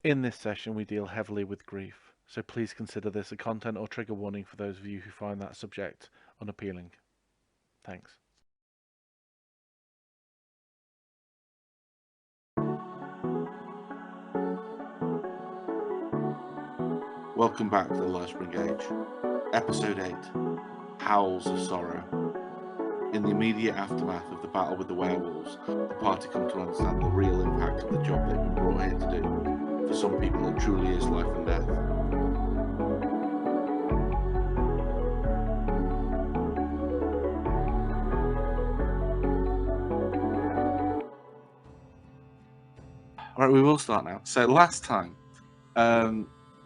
In this session, we deal heavily with grief, so please consider this a content or trigger warning for those of you who find that subject unappealing. Thanks. Welcome back to the Lifespring Age. Episode 8, Howls of Sorrow. In the immediate aftermath of the battle with the werewolves, the party come to understand the real impact of the job they've been brought here to do. For some people, it truly is life and death. Alright, we will start now. So last time,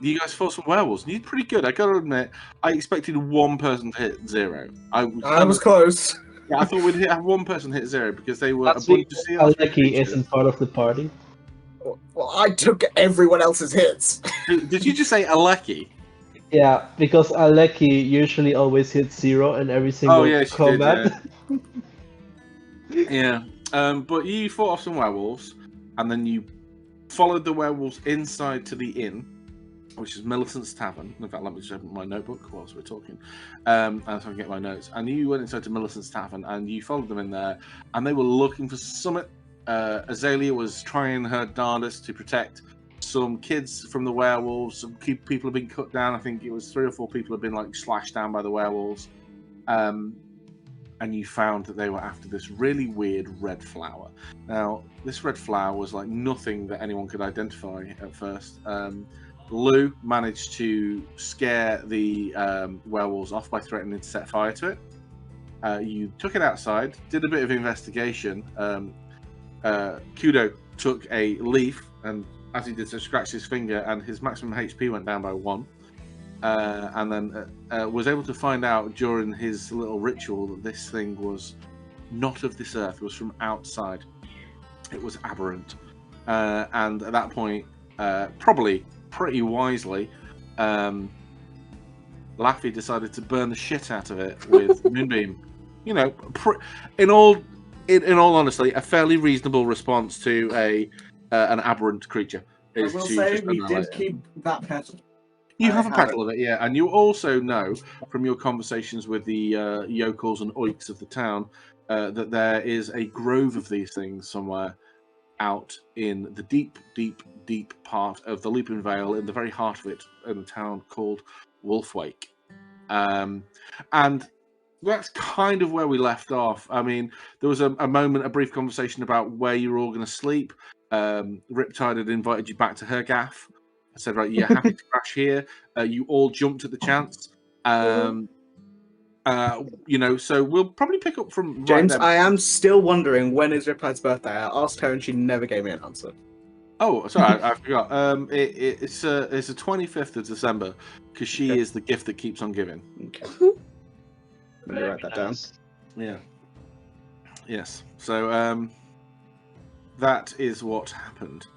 you guys fought some werewolves, and you did pretty good. I gotta admit, I expected one person to hit 0. I was close. Yeah, I thought we'd have one person hit 0 because they were Last a bunch week, of sea elf Aleki creatures. isn't part of the party. Well, I took everyone else's hits. Did you just say Aleki? Yeah, because Aleki usually always hits 0 in every single yeah, she combat. did, yeah. But you fought off some werewolves, and then you followed the werewolves inside to the inn, which is Millicent's Tavern. In fact, let me just open my notebook whilst we're talking, and so I can get my notes. And you went inside to Millicent's Tavern, and you followed them in there, and they were looking for Summit. Azalea was trying her darndest to protect some kids from the werewolves. Some people have been cut down. I think it was 3 or 4 people have been like slashed down by the werewolves. And you found that they were after this really weird red flower. Now, this red flower was like nothing that anyone could identify at first. Lou managed to scare the werewolves off by threatening to set fire to it. You took it outside, did a bit of investigation. Kudo took a leaf, and as he did so, scratched his finger, and his maximum HP went down by 1. And then was able to find out during his little ritual that this thing was not of this earth. It was from outside. It was aberrant. And at that point, probably pretty wisely, Laffy decided to burn the shit out of it with Moonbeam. You know, in all honesty, a fairly reasonable response to an aberrant creature. I will say we did keep that petal. You have a petal of it, yeah, and you also know from your conversations with the yokels and oiks of the town that there is a grove of these things somewhere out in the deep, deep, deep part of the Lupinevale, in the very heart of it, in a town called Wolfwake. And that's kind of where we left off. I mean, there was a brief conversation about where you were all going to sleep. Riptide had invited you back to her gaff. I said, right, you're happy to crash here. You all jumped at the chance. You know, so we'll probably pick up from James, right I am still wondering when is Riptide's birthday. I asked her and she never gave me an answer. Oh, sorry, I forgot. It's the 25th of December because she is the gift that keeps on giving. Okay. Let me write that down. Yeah. Yes. So that is what happened.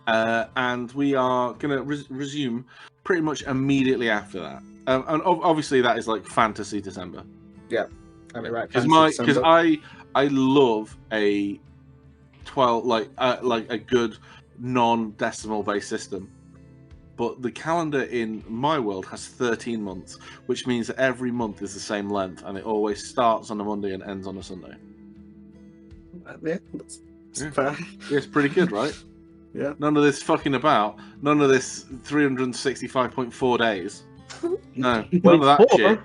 And we are going to resume pretty much immediately after that. And obviously that is like fantasy December. Yeah, I mean, right. Because I love a 12 like a good non-decimal based system. But the calendar in my world has 13 months, which means that every month is the same length, and it always starts on a Monday and ends on a Sunday. Yeah, that's fair. Yeah, it's pretty good, right? Yeah. None of this fucking about. None of this 365.4 days. No, none of that shit.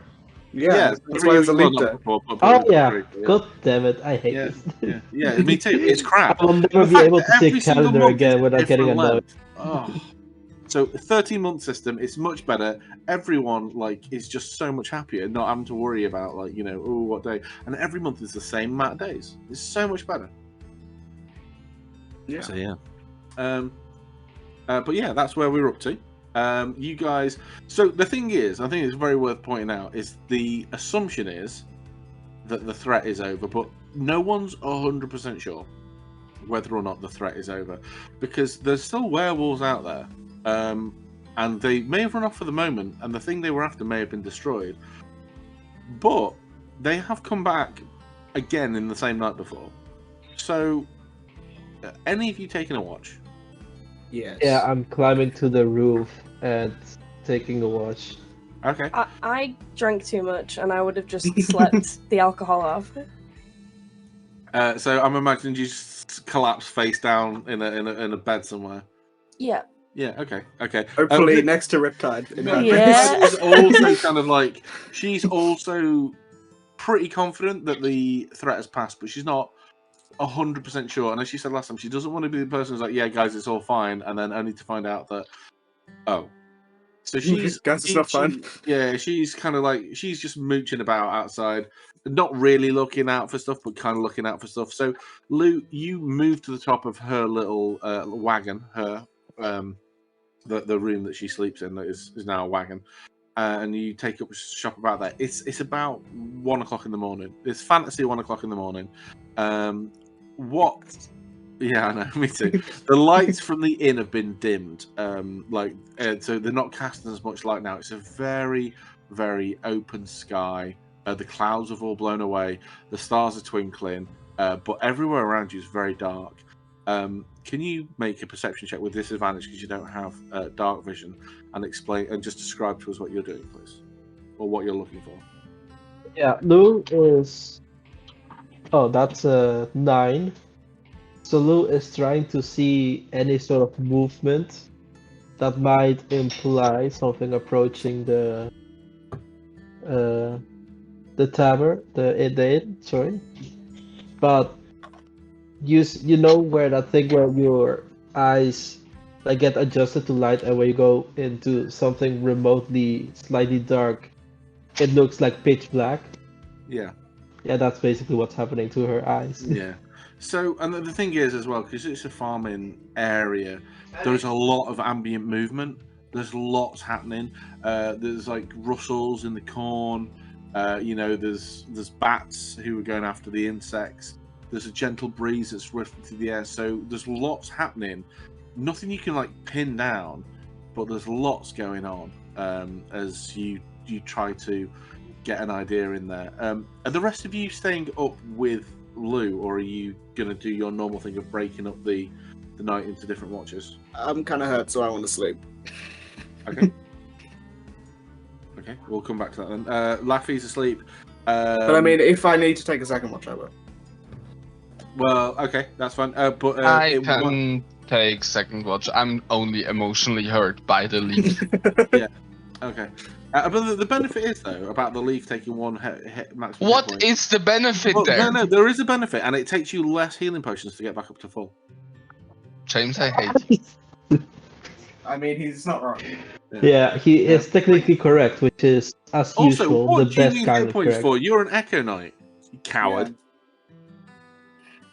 Yeah, that's why there's a leap there. Oh yeah, god damn it, I hate this. Yeah, me too. It's crap. I will never be able to see a calendar again without getting annoyed. Oh. So 13-month system is much better. Everyone is just so much happier, not having to worry about what day. And every month is the same amount of days. It's so much better. Yeah. So yeah. But yeah, that's where we're up to. You guys. So the thing is, I think it's very worth pointing out, is the assumption is that the threat is over, but no one's 100% sure whether or not the threat is over, because there's still werewolves out there. And they may have run off for the moment, and the thing they were after may have been destroyed. But they have come back again in the same night before. So, any of you taking a watch? Yes. Yeah, I'm climbing to the roof and taking a watch. Okay. I drank too much, and I would have just slept the alcohol off. So I'm imagining you just collapse face down in a bed somewhere. Yeah. Yeah. Okay. Hopefully next to Riptide. In her Yeah. base. Is also kind of like she's also pretty confident that the threat has passed, but she's not 100% sure. And as she said last time, she doesn't want to be the person who's like, "Yeah, guys, it's all fine," and then only to find out that, oh. So she's Guys, it's not fun. Yeah, she's kind of like she's just mooching about outside, not really looking out for stuff, but kind of looking out for stuff. So Lou, you move to the top of her little wagon, the room that she sleeps in that is now a wagon, and you take up shop about that. It's about 1 o'clock in the morning. It's fantasy 1 o'clock in the morning. What? Yeah, I know. Me too. The lights from the inn have been dimmed, so they're not casting as much light now. It's a very, very open sky. The clouds have all blown away. The stars are twinkling, but everywhere around you is very dark. Can you make a perception check with disadvantage because you don't have dark vision, and explain and just describe to us what you're doing, please, or what you're looking for? Yeah, Lou is. Oh, that's a 9. So Lou is trying to see any sort of movement that might imply something approaching the tavern, the inn, sorry. But you know where that thing where your eyes like get adjusted to light, and when you go into something remotely slightly dark, it looks like pitch black. Yeah. Yeah, that's basically what's happening to her eyes. Yeah. So, and the thing is as well, because it's a farming area, there's a lot of ambient movement. There's lots happening. There's like rustles in the corn. There's bats who are going after the insects. There's a gentle breeze that's whiffing through the air. So there's lots happening. Nothing you can like pin down, but there's lots going on as you try to get an idea in there. Are the rest of you staying up with Lou, or are you going to do your normal thing of breaking up the night into different watches? I'm kind of hurt, so I want to sleep. Okay. Okay, we'll come back to that then. Laffy's asleep. But I mean, if I need to take a second watch, I will. Well, okay, that's fine. But I can take second watch. I'm only emotionally hurt by the leaf. Yeah. Okay. But the benefit is though about the leaf taking one maximum. What is the benefit there? No, there is a benefit, and it takes you less healing potions to get back up to full. James, I hate you. I mean, he's not wrong. Yeah, he is technically correct, which is, as Also, usual, what the do you best need kind hit of points correct. for? You're an Echo Knight, you coward.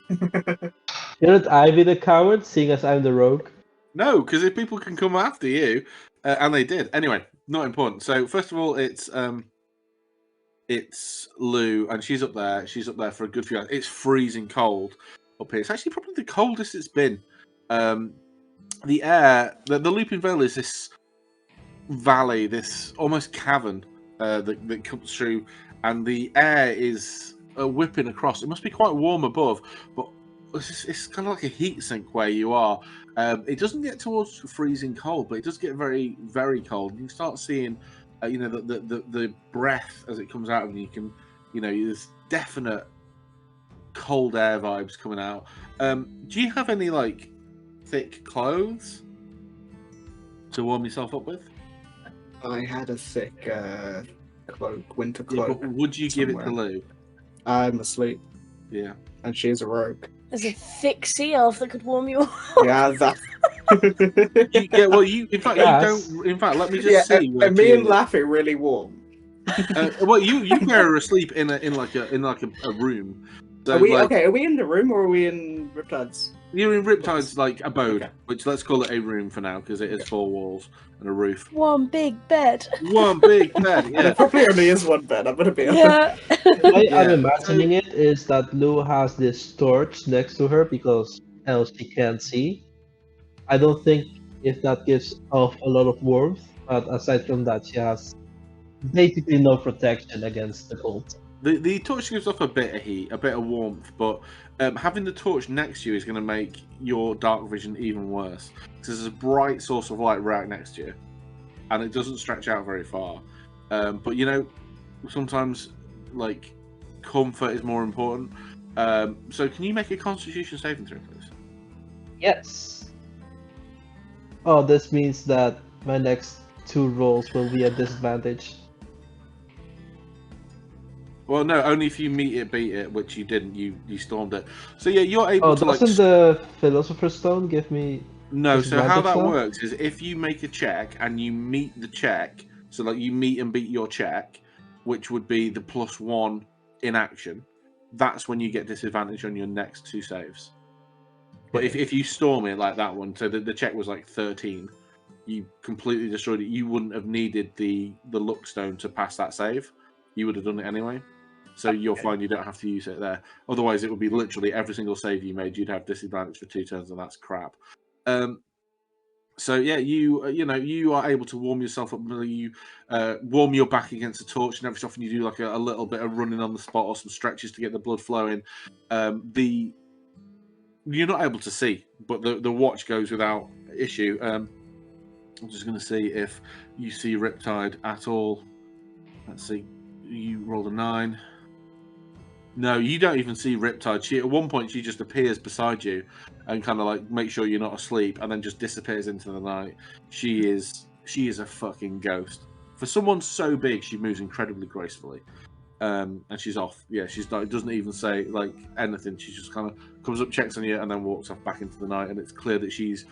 Shouldn't I be the coward, seeing as I'm the rogue? No, because if people can come after you, and they did. Anyway, not important. So first of all, it's Lou, and she's up there. She's up there for a good few hours. It's freezing cold up here. It's actually probably the coldest it's been. The air, the Lupinevale is this valley, this almost cavern that comes through, and the air is whipping across. It must be quite warm above, but it's kind of like a heat sink where you are. It doesn't get towards freezing cold, but it does get very, very cold. You can start seeing, the breath as it comes out of you. You can, there's definite cold air vibes coming out. Do you have any like thick clothes to warm yourself up with? I had a thick cloak, winter Yeah, cloak. but would you give it to somewhere. Lou? I'm asleep, Yeah. and she's a rogue. There's a thick sea elf that could warm you up. Yeah, that. In fact, Yes. you don't. In fact, let me just see. And me and Laffy really warm. You guys are asleep in a room. So, Are we like, okay? Are we in the room or are we in Riptide's? You're in Riptide's like abode, Okay. which let's call it a room for now because it is 4 walls and a roof. One big bed. One big bed. And Yeah. it probably only is one bed. I'm gonna be honest. Yeah. The way I'm Yeah. imagining it is that Lou has this torch next to her because else she can't see. I don't think if that gives off a lot of warmth, but aside from that, she has basically no protection against the cold. The torch gives off a bit of heat, a bit of warmth, but having the torch next to you is going to make your dark vision even worse. Because there's a bright source of light right next to you, and it doesn't stretch out very far. But you know, sometimes like comfort is more important. So can you make a Constitution saving throw, please? Yes. Oh, this means that my next 2 rolls will be at disadvantage. Well, no, only if you meet it, beat it, which you didn't. You stormed it. So yeah, you're able Oh, to like. doesn't the Philosopher's Stone give me... No, so how disadvantage that though? works is if you make a check and you meet the check, so like you meet and beat your check, which would be the +1 in action, that's when you get disadvantage on your next 2 saves. But if you storm it like that one, so the check was like 13, you completely destroyed it. You wouldn't have needed the luck stone to pass that save. You would have done it anyway. So you'll find you don't have to use it there. Otherwise, it would be literally every single save you made, you'd have disadvantage for 2 turns, and that's crap. So yeah, you are able to warm yourself up. You warm your back against a torch, and every so often you do like a little bit of running on the spot or some stretches to get the blood flowing. You're not able to see, but the watch goes without issue. I'm just going to see if you see Riptide at all. Let's see. You rolled a 9. No, you don't even see Riptide. She at one point she just appears beside you and kind of like make sure you're not asleep, and then just disappears into the night. She is a fucking ghost. For someone so big, she moves incredibly gracefully. And she's off. Yeah, she's not. It doesn't even say like anything. She just kind of comes up, checks on you, and then walks off back into the night. And it's clear that she's,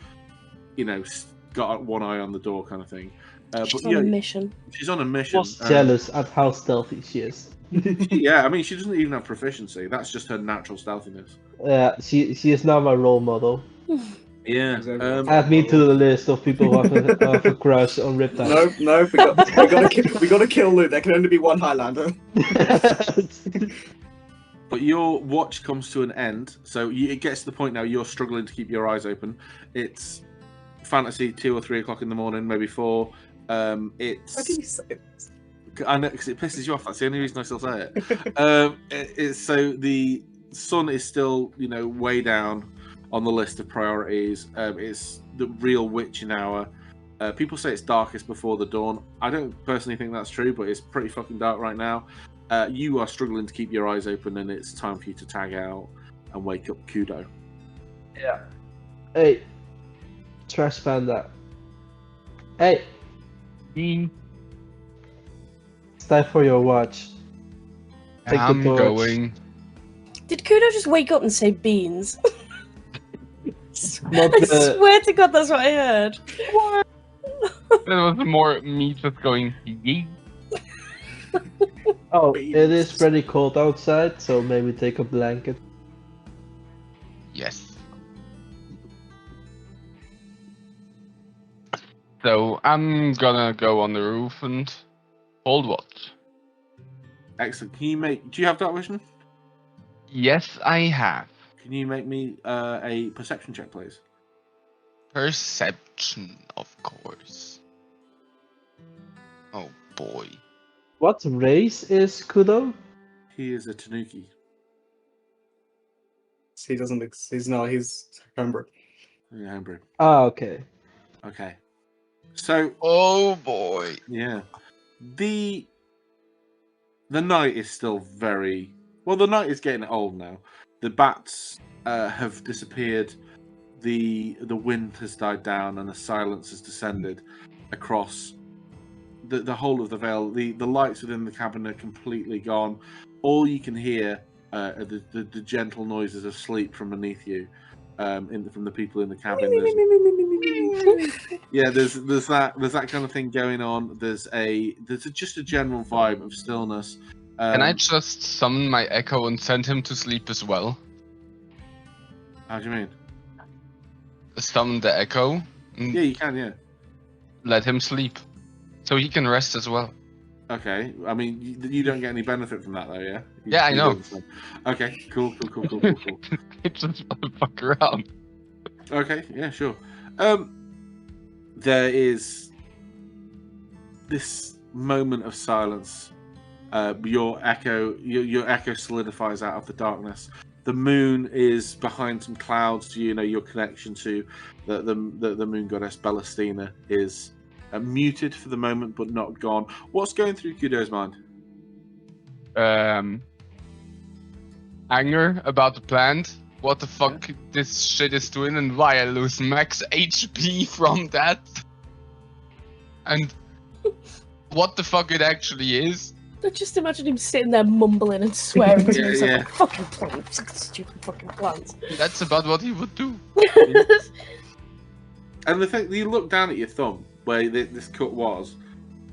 got one eye on the door, kind of thing. She's on a mission. She's on a mission. Jealous at how stealthy she is. Yeah, I mean, she doesn't even have proficiency. That's just her natural stealthiness. Yeah, she is now my role model. Yeah. Add me to the list of people who have a crush on Riptide. No, we gotta kill Luke. There can only be one Highlander. But your watch comes to an end, so it gets to the point now you're struggling to keep your eyes open. It's fantasy 2 or 3 o'clock in the morning, maybe 4. How can you say this? I know, because it pisses you off. That's the only reason I still say it. So the sun is still, way down on the list of priorities. It's the real witching hour. People say it's darkest before the dawn. I don't personally think that's true, but it's pretty fucking dark right now. You are struggling to keep your eyes open, and it's time for you to tag out and wake up Kudo. Yeah. Hey, Trash Panda. Hey, it's time for your watch. Take I'm the torch. going. Did Kudo just wake up and say beans? Not I the... swear to God, that's what I heard. There was more me just going. Yee. Oh, it is pretty cold outside, so maybe take a blanket. Yes. So I'm gonna go on the roof and hold watch. Excellent. Do you have dark vision? Yes, I have. Can you make me a perception check, please? Perception, of course. Oh boy. What race is Kudo? He is a Tanuki. He doesn't. He's homebrew. Yeah, homebrew. Ah, okay. Okay. So Oh boy. yeah, the night is still very well. The night is getting old now. The bats have disappeared. The wind has died down, and a silence has descended across the whole of the Vale. The lights within the cabin are completely gone. All you can hear are the gentle noises of sleep from beneath you, from the people in the cabin. There's that kind of thing going on. There's just a general vibe of stillness. Can I just summon my echo and send him to sleep as well? How do you mean? Summon the echo and Yeah, you can. Yeah. let him sleep. So he can rest as well. Okay. I mean, you don't get any benefit from that, though, yeah? Yeah, I know. Okay. Cool. He just wanna fuck around. Okay. Yeah. Sure. There is this moment of silence your echo solidifies out of the darkness. The moon is behind some clouds. You know your connection to the moon goddess Bellastina is muted for the moment, but not gone. What's going through Kudo's mind? Anger about the plant. What the fuck this shit is doing and why I lose max HP from that. And what the fuck it actually is. I just imagine him sitting there mumbling and swearing to Yeah, himself, yeah. like, fucking plants, stupid fucking plants. That's about what he would do. And the thing, you look down at your thumb where this cut was,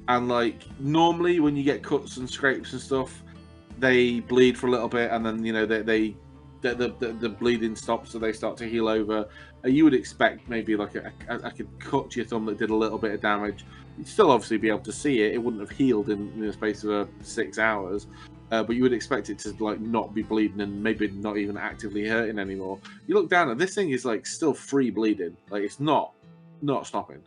and like normally when you get cuts and scrapes and stuff, they bleed for a little bit, and then you know the bleeding stops, so they start to heal over. You would expect maybe like a cut to your thumb that did a little bit of damage. You'd still obviously be able to see it. It wouldn't have healed in the space of 6 hours, but you would expect it to like not be bleeding and maybe not even actively hurting anymore. You look down at this thing is like still free bleeding. Like it's not stopping.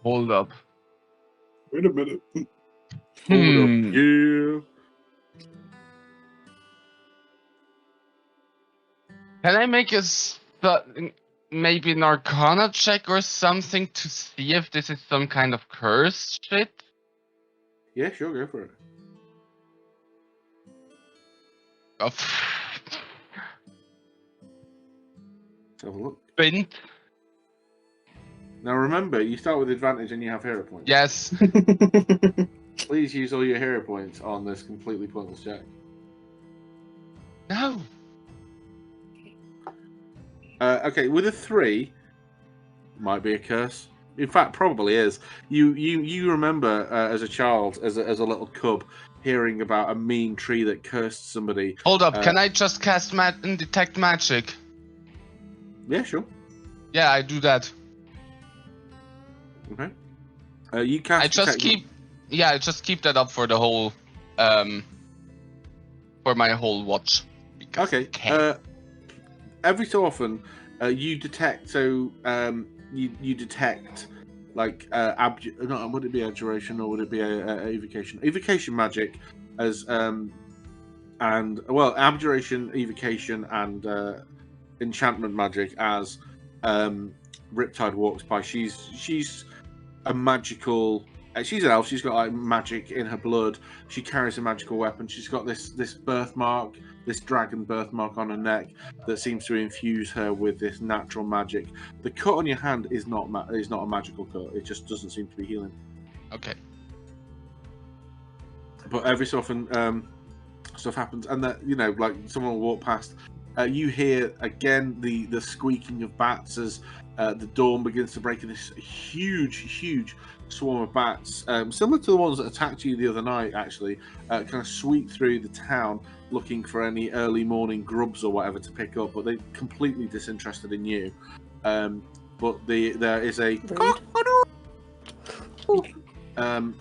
Hold up. Wait a minute. Yeah. Can I make maybe an Arcana check or something to see if this is some kind of cursed shit? Yeah, sure, go for it. Oh, Let's have a look. Bint. Now remember, you start with advantage and you have hero points. Yes. Please use all your hero points on this completely pointless check. No. Okay, with a 3, might be a curse. In fact, probably is. You remember as a child, as a little cub, hearing about a mean tree that cursed somebody. Hold up. Can I just cast and detect magic? Yeah, sure. Yeah, I do that. Okay. You cast. I just keep that up for the whole for my whole watch. Okay. Every so often, you detect. So you detect like would it be abjuration or would it be a evocation? Evocation magic as abjuration, evocation, and enchantment magic as Riptide walks by. She's a magical. She's an elf. She's got like magic in her blood. She carries a magical weapon. She's got this birthmark, this dragon birthmark on her neck that seems to infuse her with this natural magic. The cut on your hand is not a magical cut. It just doesn't seem to be healing. Okay. But every so often, stuff happens, and that like someone will walk past. You hear again the squeaking of bats as the dawn begins to break in this huge swarm of bats, similar to the ones that attacked you the other night, actually, kind of sweep through the town looking for any early morning grubs or whatever to pick up, but they're completely disinterested in you. But there is a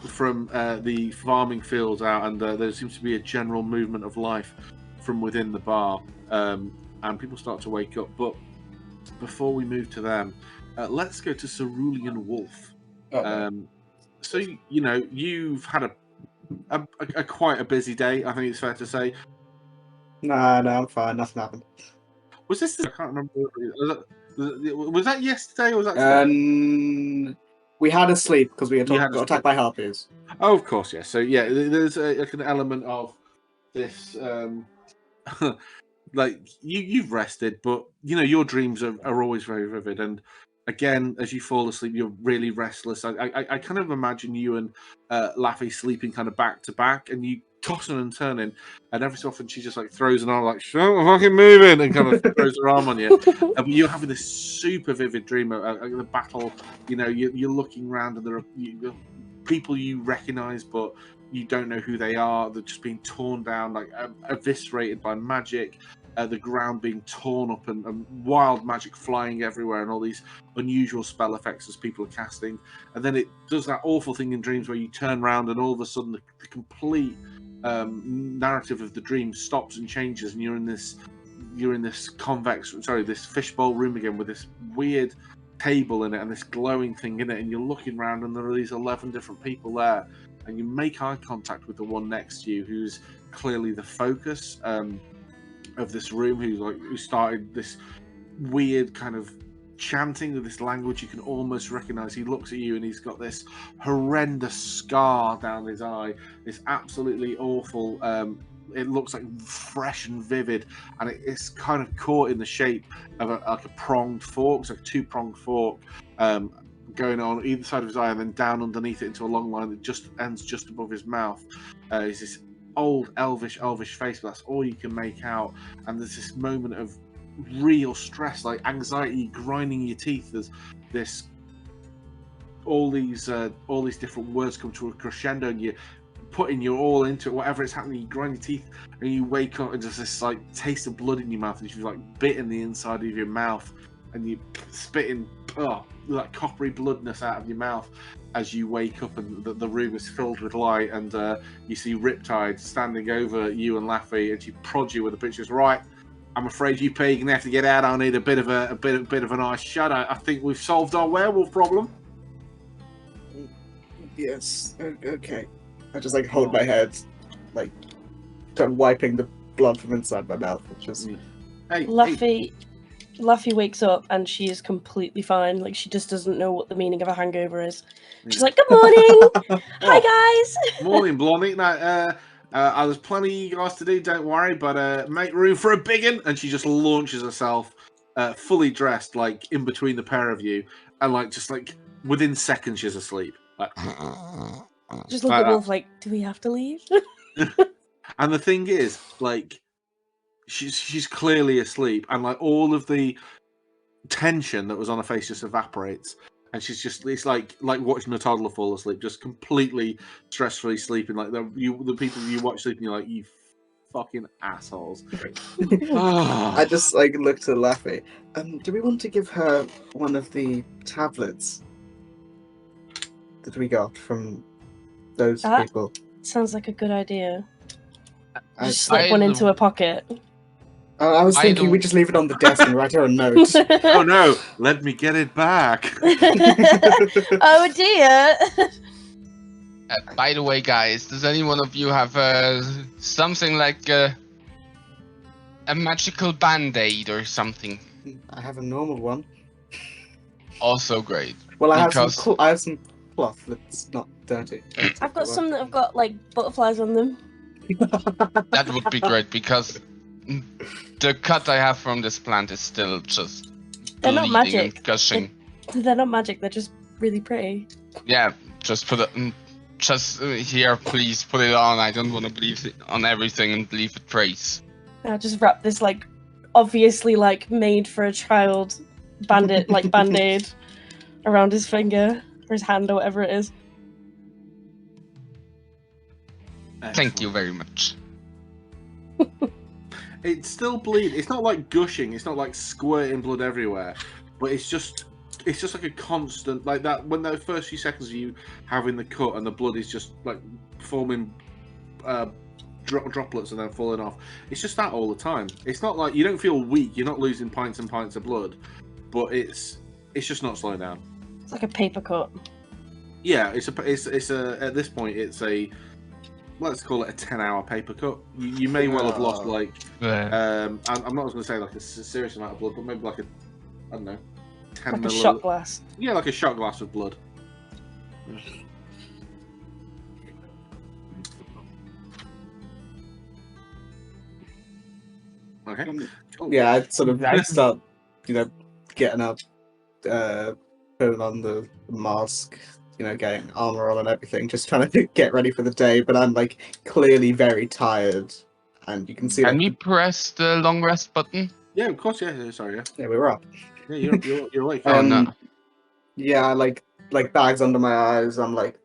from the farming fields out, and there seems to be a general movement of life from within the bar, and people start to wake up. But before we move to them, let's go to Cerulean Wolf. So you've had a quite a busy day. I think it's fair to say. No, I'm fine. Nothing happened. Was this? I can't remember. Was that yesterday or was that today? We had a sleep because we got attacked by harpies. Oh, of course, yes. So yeah, there's an element of this. Like you've rested, but your dreams are always very vivid. And again, as you fall asleep, you're really restless. I kind of imagine you and Laffy sleeping kind of back to back, and you tossing and turning, and every so often she just like throws an arm like "Shut up, fucking moving," and kind of throws her arm on you. But you're having this super vivid dream of the battle. You're looking around, and there are people you recognise, but you don't know who they are. They're just being torn down, like eviscerated by magic. The ground being torn up and wild magic flying everywhere, and all these unusual spell effects as people are casting. And then it does that awful thing in dreams where you turn around and all of a sudden the complete narrative of the dream stops and changes, and you're in this you're in this this fishbowl room again with this weird table in it and this glowing thing in it, and you're looking around and there are these 11 different people there, and you make eye contact with the one next to you who's clearly the focus of this room, who started this weird kind of chanting of this language you can almost recognize. He looks at you and he's got this horrendous scar down his eye, this absolutely awful it looks like fresh and vivid, and it's kind of caught in the shape of a pronged fork. It's like a 2-pronged fork going on either side of his eye and then down underneath it into a long line that just ends just above his mouth. It's this old elvish face, but that's all you can make out, and there's this moment of real stress, like anxiety grinding your teeth as this all these different words come to a crescendo, and you're putting your all into it, whatever is happening, you grind your teeth and you wake up and just this like taste of blood in your mouth, and you've like bitten the inside of your mouth and you spitting that coppery bloodness out of your mouth as you wake up, and the room is filled with light, and you see Riptide standing over you and Laffy, and she prods you with a picture. Right, I'm afraid you pair, you're gonna have to get out. I need a bit of a nice shut. I think we've solved our werewolf problem. Yes. Okay. I just like hold my head, like kind of wiping the blood from inside my mouth. Which is Laffy wakes up and she is completely fine. Like, she just doesn't know what the meaning of a hangover is. She's like, "Good morning, hi guys." Morning, Blondie. Now, there's plenty of you guys to do. Don't worry, but make room for a big one. And she just launches herself, fully dressed, like in between the pair of you, and like just like within seconds she's asleep. Like, Just look at Wolf like, "Do we have to leave?" And the thing is, like, she's clearly asleep, and like all of the tension that was on her face just evaporates, and it's like watching a toddler fall asleep, just completely stress-free sleeping. Like the people you watch sleeping, you're like, you fucking assholes. I just like looked at Laffy. Do we want to give her one of the tablets that we got from those people? Sounds like a good idea. Just I slip one into her pocket. I was thinking we just leave it on the desk and write her a note. Oh no, let me get it back. Oh dear. By the way, guys, does any one of you have something like a magical band-aid or something? I have a normal one. Also great. Well, I have some cloth that's not dirty. I've got some that have got like butterflies on them. That would be great, because the cut I have from this plant is still just They're not magic. and gushing. They're not magic. They're just really pretty. Yeah, just put it. Just here, please put it on. I don't want to believe it on everything and believe it praise. I just wrap this like obviously like made for a child bandit like band-aid around his finger or his hand or whatever it is. Thank you very much. It's still bleeding. It's not like gushing. It's not like squirting blood everywhere. But it's just like a constant, like that. When the first few seconds of you having the cut and the blood is just like forming droplets and then falling off. It's just that all the time. It's not like you don't feel weak. You're not losing pints and pints of blood, but it's just not slowing down. It's like a paper cut. Yeah, it's a at this point it's a, let's call it a 10-hour paper cut. You may well have lost like I'm not going to say like a serious amount of blood, but maybe like I don't know, 10 like milliliters. a shot glass. Yeah, like a shot glass of blood. Okay. Yeah, I sort of start, getting up, putting on the mask, getting armor on and everything, just trying to get ready for the day. But I'm like clearly very tired, and you can see. Can we press the long rest button? Yeah, of course. Yeah. Sorry. Yeah. Yeah, we were up. Yeah, you're awake. Oh no. Yeah, like bags under my eyes. I'm like,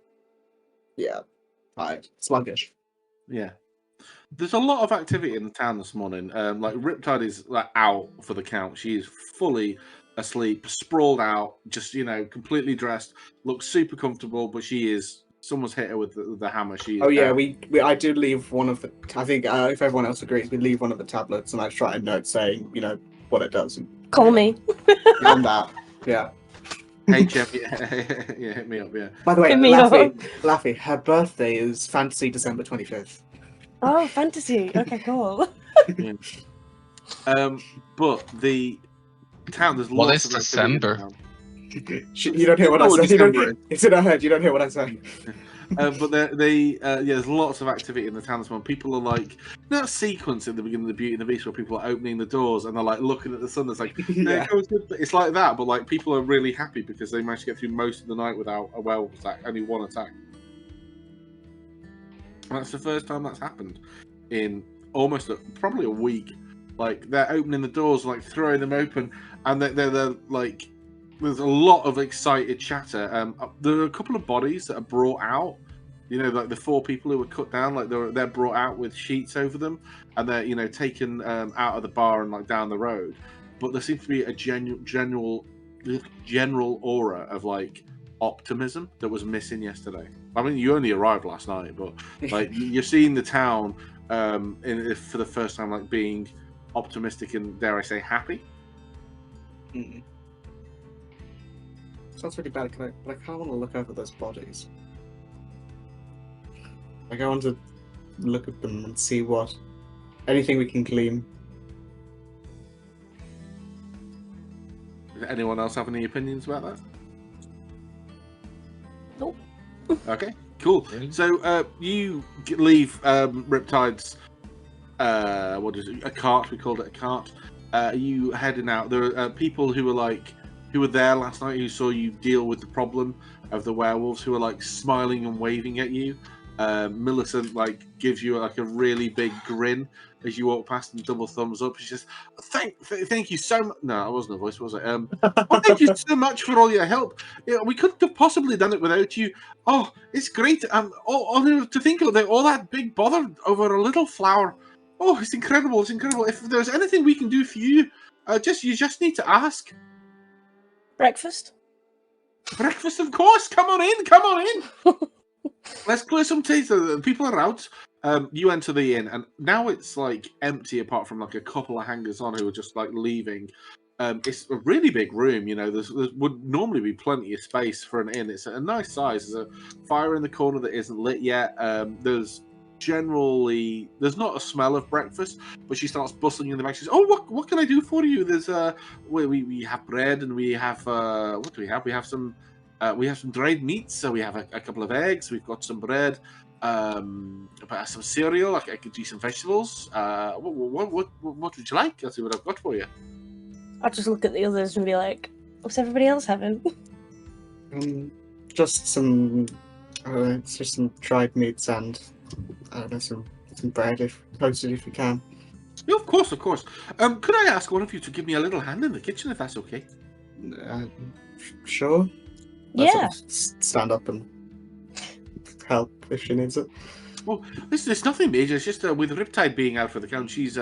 yeah, tired, sluggish. Yeah. There's a lot of activity in the town this morning. Like Riptide is like out for the count. She is fully asleep, sprawled out, just completely dressed, looks super comfortable, but she is someone's hit her with the hammer. She. Oh yeah, I do leave one of the. I think if everyone else agrees, we leave one of the tablets, and I try a note saying, what it does. Call me. And that, yeah. Hey Jeff, yeah, hit me up, yeah. By the way, Hit me up. Laffy, her birthday is fantasy December 25th. Oh, fantasy. Okay, cool. Yeah. But the town, there's What lots is of activity in the December? town. You don't hear what I Oh, say. December. It's in her head. You don't hear what I say. But there's lots of activity in the town this morning. People are like, that sequence at the beginning of the Beauty and the Beast where people are opening the doors and they're like looking at the sun. It's like, Yeah. it's like that, but like people are really happy because they managed to get through most of the night without a werewolf attack, only one attack. And that's the first time that's happened in almost probably a week. Like they're opening the doors, like throwing them open, and they're like. There's a lot of excited chatter. There are a couple of bodies that are brought out. Like the 4 people who were cut down, like they're brought out with sheets over them, and they're taken out of the bar and like down the road. But there seems to be a general aura of like optimism that was missing yesterday. I mean, you only arrived last night, but like you're seeing the town for the first time, like being optimistic and dare I say happy. Mm-hmm. Sounds really bad. I can't want to look over those bodies. I want to look at them and see anything we can glean. Does anyone else have any opinions about that? Nope. Okay, cool. So you leave Riptide's what is it? A cart. We called it a cart. You heading out. There are people who were there last night who saw you deal with the problem of the werewolves, who are like smiling and waving at you. Millicent like gives you like a really big grin as you walk past and double thumbs up. She says, "Thank you so much." No, I wasn't a voice, was it? Thank you so much for all your help. We couldn't have possibly done it without you. Oh, it's great. To think of all that big bother over a little flower. Oh, it's incredible. It's incredible. If there's anything we can do for you, you just need to ask. Breakfast? Breakfast, of course. Come on in. Come on in. Let's clear some teeth. The people are out. You enter the inn, and now it's like empty apart from like a couple of hangers-on who are just like leaving. It's a really big room. There would normally be plenty of space for an inn. It's a nice size. There's a fire in the corner that isn't lit yet. There's not a smell of breakfast, but she starts bustling in the back. She says, "Oh, what can I do for you? There's we have bread, and we have what do we have? We have some dried meats. So we have a couple of eggs. We've got some bread, some cereal. I could do some vegetables. What would you like? I'll see what I've got for you." I'll just look at the others and be like, "What's everybody else having?" Just some dried meats and some bread, if toasted, if you can. Yeah, of course. Could I ask one of you to give me a little hand in the kitchen, if that's okay? Sure. Yeah. Stand up and help if she needs it. Well, there's nothing major. It's just with Riptide being out for the count, she's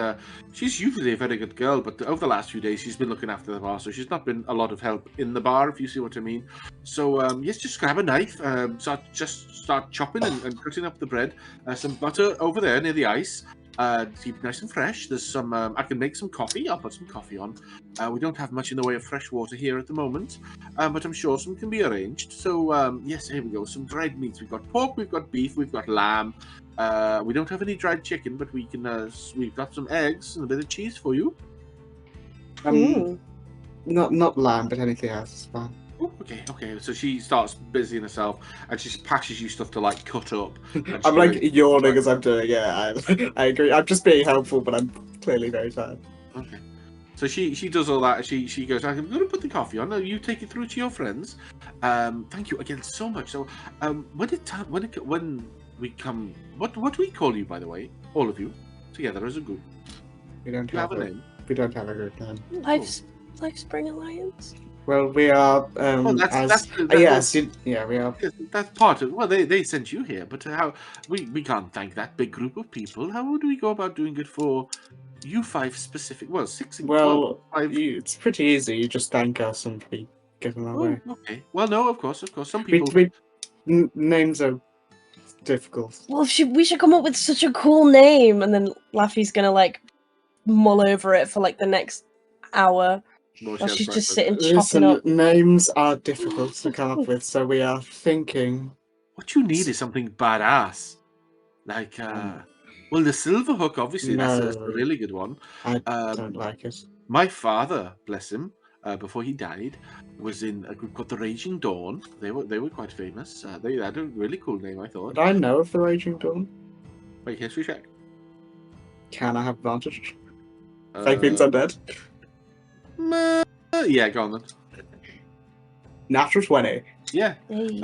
usually a very good girl, but over the last few days she's been looking after the bar, so she's not been a lot of help in the bar, if you see what I mean. So yes, just grab a knife, start chopping and cutting up the bread. Some butter over there near the ice. Keep it nice and fresh. There's some. I can make some coffee. I'll put some coffee on. We don't have much in the way of fresh water here at the moment, but I'm sure some can be arranged. So yes, here we go. Some dried meats. We've got pork. We've got beef. We've got lamb. We don't have any dried chicken, but we can. We've got some eggs and a bit of cheese for you. Not lamb, but anything else is fine. Oh, okay. So she starts busying herself, and she passes you stuff to like cut up. I'm like yawning as I'm doing. Yeah, I agree. I'm just being helpful, but I'm clearly very tired. Okay. So she does all that. She goes, "I'm going to put the coffee on. You take it through to your friends. Thank you again so much. So when we come, what do we call you, by the way? All of you together as a group. We don't have a name. We don't have a group name. Lifespring Alliance. Well, we are. We are. That's part of. Well, they sent you here, but how we can't thank that big group of people. How do we go about doing it for you 5 specific? Well, 6. Well, 5. It's pretty easy. You just thank us and we give them away. Okay. Well, no, of course. Some people. Names are difficult. Well, we should come up with such a cool name, and then Laffy's gonna like mull over it for like the next hour. Well, While she's just breakfast. sitting chopping Listen, up. names are difficult to come up with, so we are thinking. What you need is something badass. Like, well, the Silverhook, obviously, that's a really good one. I don't like it. My father, bless him, before he died, was in a group called the Raging Dawn. They were quite famous. They had a really cool name, I thought. Did I know of the Raging Dawn? Wait, history check. Can I have advantage? Fake means undead. Yeah, go on then. Natural 20. Yeah. Hey.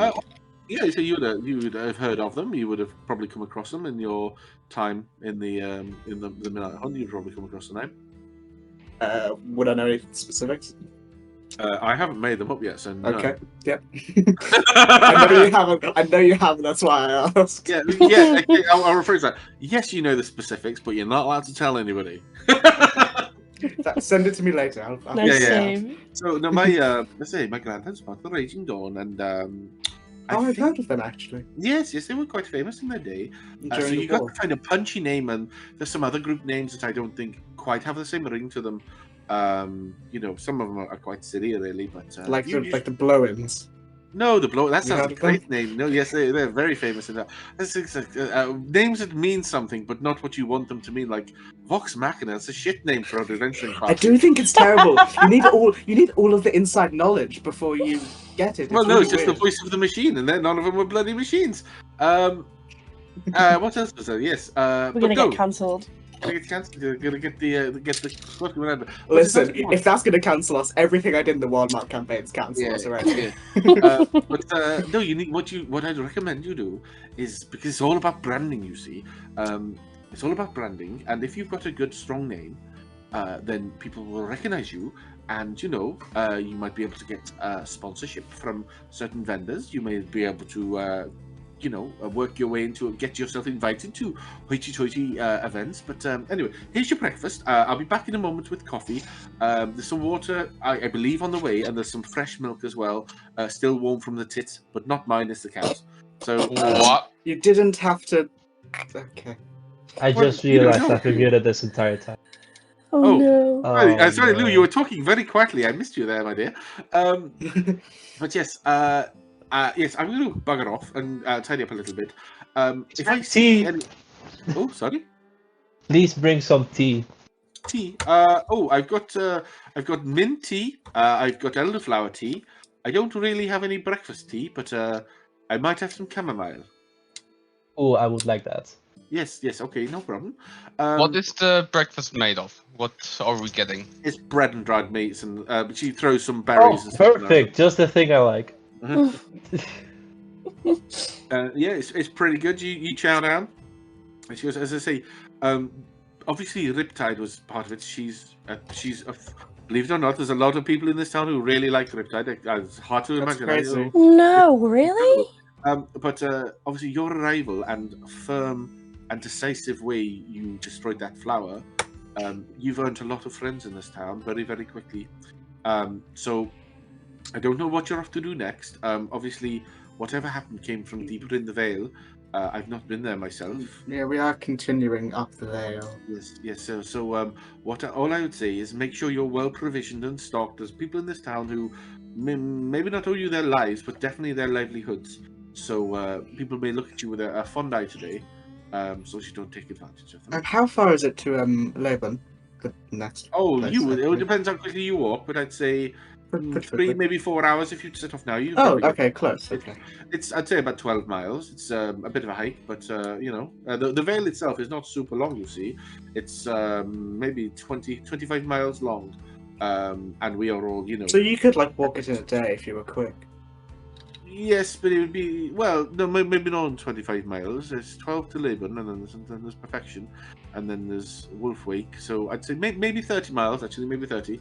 Yeah, so you would have heard of them. You would have probably come across them in your time in the Midnight Hunt. You'd probably come across the name. Would I know any specifics? I haven't made them up yet, so no. Okay. Yep. I know you haven't. I know you haven't. That's why I asked. Yeah. Okay, I'll rephrase that. Yes, you know the specifics, but you're not allowed to tell anybody. Send it to me later. I'll Nice yeah. save. So no, my let's say my granddad's part of the Raging Dawn, and I've heard of them actually. Yes, they were quite famous in their day. So During the you got war. to find a punchy name, and there's some other group names that I don't think quite have the same ring to them. You know, some of them are quite silly, really, but like the blow-ins. No, the blow. That You sounds heard a of them? great name. No, yes, they're very famous in that. Names that mean something, but not what you want them to mean. Like Vox Machina, it's a shit name for an adventuring party. I do think it's terrible. You need all of the inside knowledge before you get it. Well, It's no, really it's just weird. the voice of the machine, and then none of them were bloody machines. What else was there? Yes, We're gonna get cancelled. Gonna get cancelled. Gonna get the fucking whatever. Listen, if that's going to cancel us, everything I did in the Walmart campaign's cancel us already. But no, you need what I'd recommend you do is, because it's all about branding. You see, it's all about branding, and if you've got a good, strong name, then people will recognize you, and you know, you might be able to get sponsorship from certain vendors. You may be able to. You know, work your way into get yourself invited to hoity-toity events. But anyway, here's your breakfast. I'll be back in a moment with coffee. There's some water, I believe, on the way, and there's some fresh milk as well, still warm from the tit, but not mine, it's the cow's. So What? You didn't have to. Okay. I Well, just you don't realized know. I've been muted this entire time. Oh, Oh. no. sorry, no. Lou, you were talking very quietly. I missed you there, my dear. But yes, yes, I'm going to bugger off and tidy up a little bit. If I see any... Oh, sorry. Please bring some tea. Tea. I've got mint tea. I've got elderflower tea. I don't really have any breakfast tea, but I might have some chamomile. Oh, I would like that. Yes, okay, no problem. What is the breakfast made of? What are we getting? It's bread and dried meats, and but she throws some berries. Oh, and stuff in there. perfect! Just the thing I like. Yeah, it's pretty good. You chow down. And she goes, as I say, obviously Riptide was part of it. She's believe it or not, there's a lot of people in this town who really like Riptide. It's hard to That's imagine. I crazy. know. No, really? But obviously your arrival and firm and decisive way you destroyed that flower, you've earned a lot of friends in this town very, very quickly. So I don't know what you're off to do next. Obviously, whatever happened came from deeper in the Vale. I've not been there myself. Yeah, we are continuing up the Vale. Yes. So all I would say is make sure you're well provisioned and stocked. There's people in this town who maybe not owe you their lives, but definitely their livelihoods. So people may look at you with a fond eye today. So you don't take advantage of them. And how far is it to Laban? The next. Oh, place, it depends how quickly you walk, but I'd say Pretty 3, quickly. maybe 4 hours if you set off now. You Oh, probably get- okay, close. Okay. It's I'd say about 12 miles. It's a bit of a hike, but you know, the Vale itself is not super long. You see, it's maybe 25 miles long, and we are all, you know. So you could like walk it in a day if you were quick. Yes, but it would be, well, no, maybe not on 25 miles. There's 12 to Laban, and then there's Perfection, and then there's Wolfwake. So I'd say maybe 30 miles, actually, maybe 30.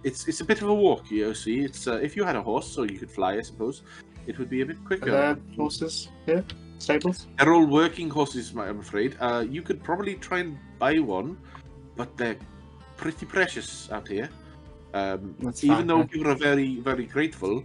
It's a bit of a walk, you see. It's if you had a horse, so you could fly, I suppose, it would be a bit Are quicker. there horses here? Stables? They're all working horses, I'm afraid. You could probably try and buy one, but they're pretty precious out here. That's Even fine, though yeah. people are very, very grateful,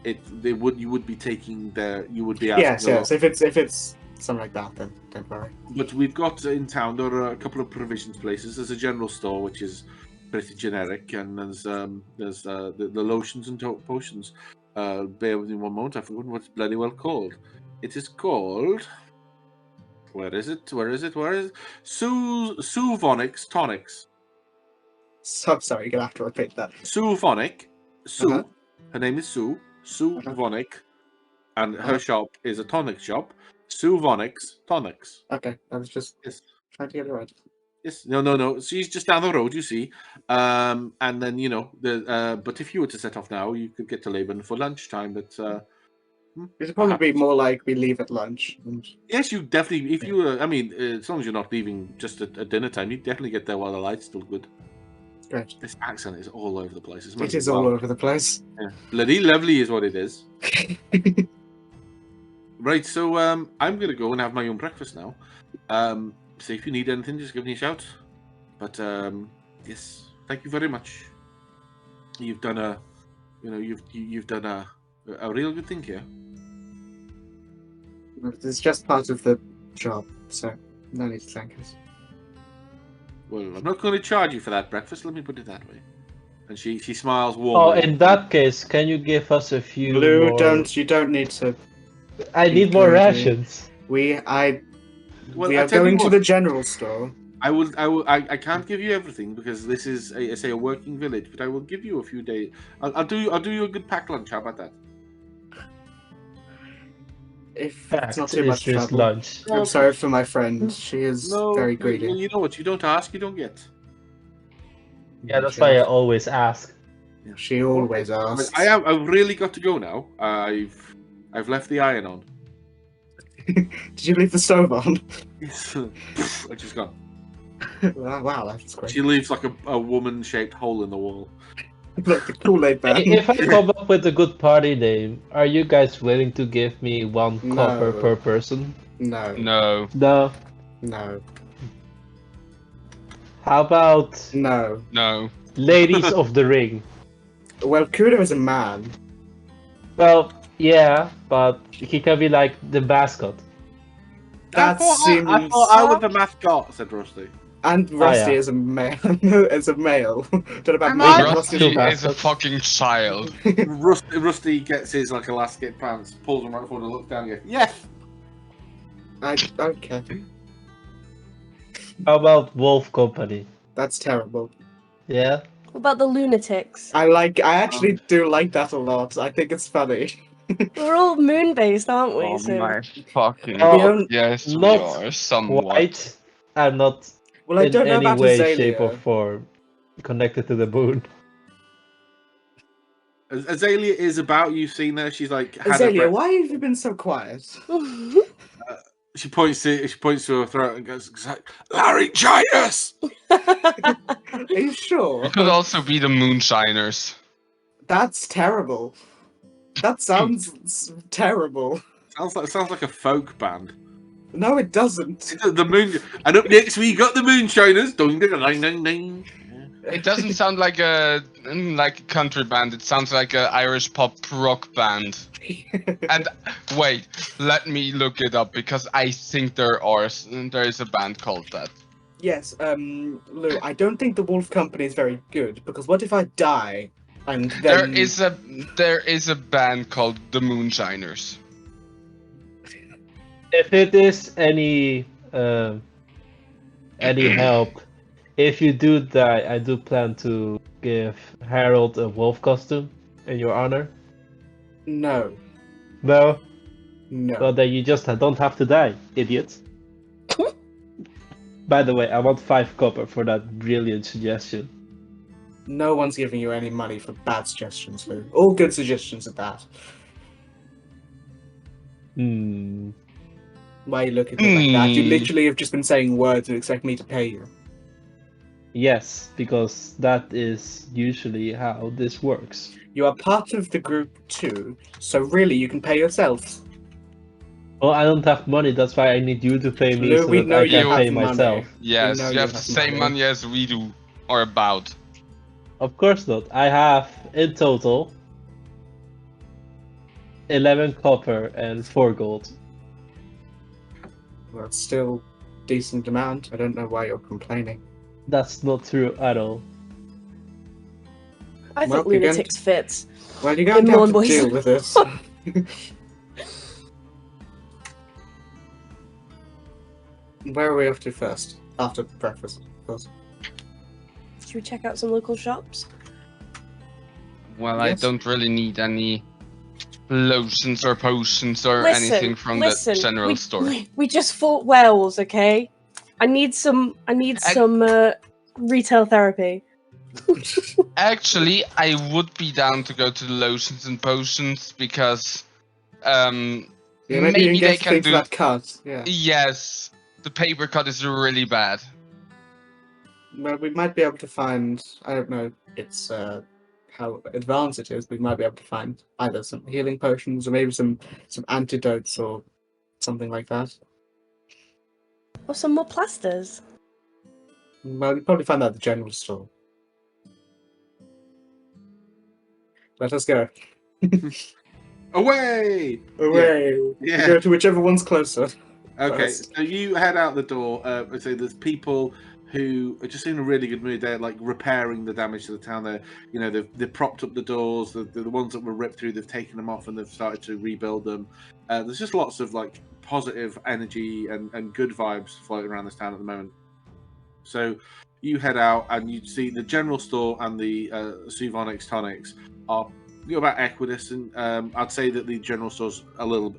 you would be taking you would be Yes. asking a lot. If it's something like that, then don't worry. But we've got in town, there are a couple of provisions places. There's a general store, which is pretty generic, and there's the lotions and potions. Bear with me one moment, I've forgotten what it's bloody well called. It is called... Where is it? Suvonics Tonics. So sorry, you're gonna have to repeat that. Suvonic. Sue. Uh-huh. Her name is Sue. Suvonic. And her Uh-huh. shop is a tonic shop. Suvonics Tonics. Okay, I was just Yes. trying to get it right. Yes. No. She's just down the road, you see. And then, but if you were to set off now, you could get to Laban for lunchtime. But It should probably be more like we leave at lunch. And... yes, you definitely, if you were, I mean, as long as you're not leaving just at dinner time, you definitely get there while the light's still good. Great. This accent is all over the place. It is all over the place. Yeah. Bloody lovely is what it is. Right, so I'm going to go and have my own breakfast now. So if you need anything, just give me a shout. But yes, thank you very much. You've done you've done a real good thing here. It's just part of the job, so no need to thank us. Well, I'm not going to charge you for that breakfast. Let me put it that way. And she smiles Oh, warmly. in that case, can you give us a few Blue, more... you don't need to. I need more rations. We are Well, going to the general store. I can't give you everything because this is a working village, but I will give you a few days. I'll do you a good packed lunch. How about that? If it's not too Is much this trouble. lunch? I'm sorry for my friend. She is very greedy. You know what? You don't ask, you don't get. Yeah, that's why I always ask. She always asks. I've really got to go now. I've left the iron on. Did you leave the stove on? I just gone. Wow, that's great. She leaves like a woman-shaped hole in the wall. Like the Kool-Aid man. If I come up with a good party name, are you guys willing to give me 1 No. copper per person? No. No. No. No. How about No. No. Ladies of the Ring? Well, Kudo is a man. Well, yeah, but he can be like the mascot. That seems. I thought I was the mascot, said Rusty. And Rusty yeah. is a male. Is a male. Don't know about Am male. I? Rusty's Rusty a is a fucking child. Rusty gets his like elastic pants, pulls them right forward, and looks down and goes, "Yes." Okay. How about Wolf Company? That's terrible. Yeah? What about the lunatics? I actually do like that a lot. I think it's funny. We're all moon-based, aren't we? Oh so my fucking Oh, god. Yes, we not are somewhat. White and not Well, I in don't know any about way, Azalea. shape, or form connected to the moon. Azalea is about. You've seen her. She's like had Azalea, her why have you been so quiet? She points to her throat and goes, "Laryngitis." Are you sure? We could also be the moonshiners. That's terrible. That sounds terrible. Sounds like a folk band. No, it doesn't. The moon. And up next we got the Moonshiners. Ding, ding, ding, ding, ding. It doesn't sound like a country band. It sounds like an Irish pop rock band. And wait, let me look it up because I think there is a band called that. Yes, Lou, I don't think the Wolf Company is very good because what if I die and then There is a band called the Moonshiners. If it is any help, if you do die, I do plan to give Harold a wolf costume in your honor. No. No, No. well then you just don't have to die, idiot. By the way, I want 5 copper for that brilliant suggestion. No one's giving you any money for bad suggestions, Lou. All good suggestions at that. Hmm. Why are you looking at me like that? You literally have just been saying words and expect me to pay you. Yes, because that is usually how this works. You are part of the group too, so really you can pay yourself. Well, I don't have money, that's why I need you to pay me Lou, so we that know I you can have pay money. myself. Yes, know you you have the have same money. money as we do, or about. Of course not. I have, in total, 11 copper and 4 gold. Well, it's still decent amount. I don't know why you're complaining. That's not true at all. I Well, think lunatics fits. Well, you're going In to have Morn to Boys. deal with this. Where are we off to first? After breakfast, of course. Should we check out some local shops? Well, I Yes. don't really need any lotions or potions or Listen, anything from the general we, store. We just fought werewolves, okay? I need some retail therapy. Actually, I would be down to go to the lotions and potions because Yeah, maybe you can maybe get they can things do. for that cut. Yeah. Yes, the paper cut is really bad. Well, we might be able to find. I don't know. It's how advanced it is. We might be able to find either some healing potions or maybe some antidotes or something like that. Or some more plasters. Well, you'd probably find that at the general store. Let us go. Away! Away! Yeah. Go to whichever one's closer. Okay, First. so you head out the door. So there's people who are just in a really good mood. They're like repairing the damage to the town. They've propped up the doors. The ones that were ripped through, they've taken them off and they've started to rebuild them. There's just lots of like positive energy and good vibes floating around this town at the moment. So you head out and you see the general store and the Suvonyx tonics are about equidistant. I'd say that the general store's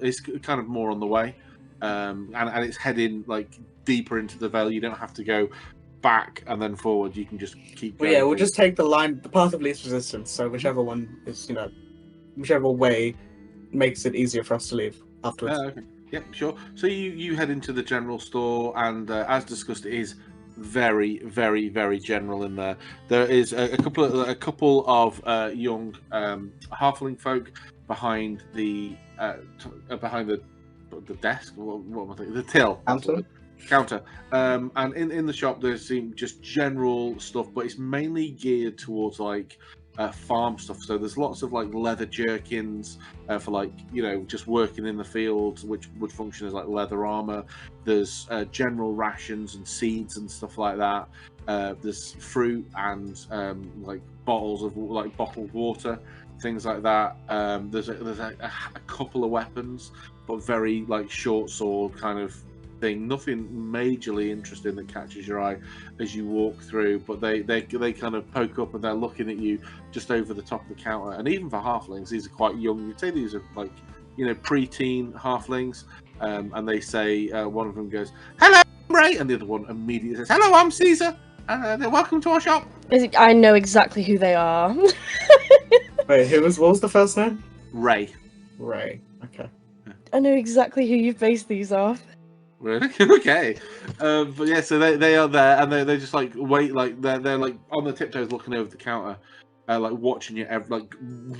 it's kind of more on the way. And it's heading like deeper into the Vale. You don't have to go back and then forward. You can just keep Well, going. yeah, we'll just take the path of least resistance. So whichever one is, whichever way makes it easier for us to leave afterwards. Okay. Yeah, sure. So you head into the general store, and as discussed, it is very, very, very general in there. There is a couple of young halfling folk behind the desk. What am I thinking? The till counter. And in the shop there's just general stuff, but it's mainly geared towards like farm stuff. So there's lots of like leather jerkins for like just working in the fields, which would function as like leather armor. There's general rations and seeds and stuff like that. There's fruit and like bottles of like bottled water, things like that. There's a couple of weapons, but very like short sword kind of thing. Nothing majorly interesting that catches your eye as you walk through, but they kind of poke up and they're looking at you just over the top of the counter. And even for halflings, these are quite young. You'd say these are like pre-teen halflings. And they say one of them goes, "Hello, I'm Ray," and the other one immediately says, "Hello, I'm Caesar. Welcome to our shop." I know exactly who they are. Wait, what was the first name? Ray. Ray. Okay. I know exactly who you've based these off. Really? Okay. But yeah, so they are there, and they just like wait, like they're like on the tiptoes looking over the counter, like watching you, like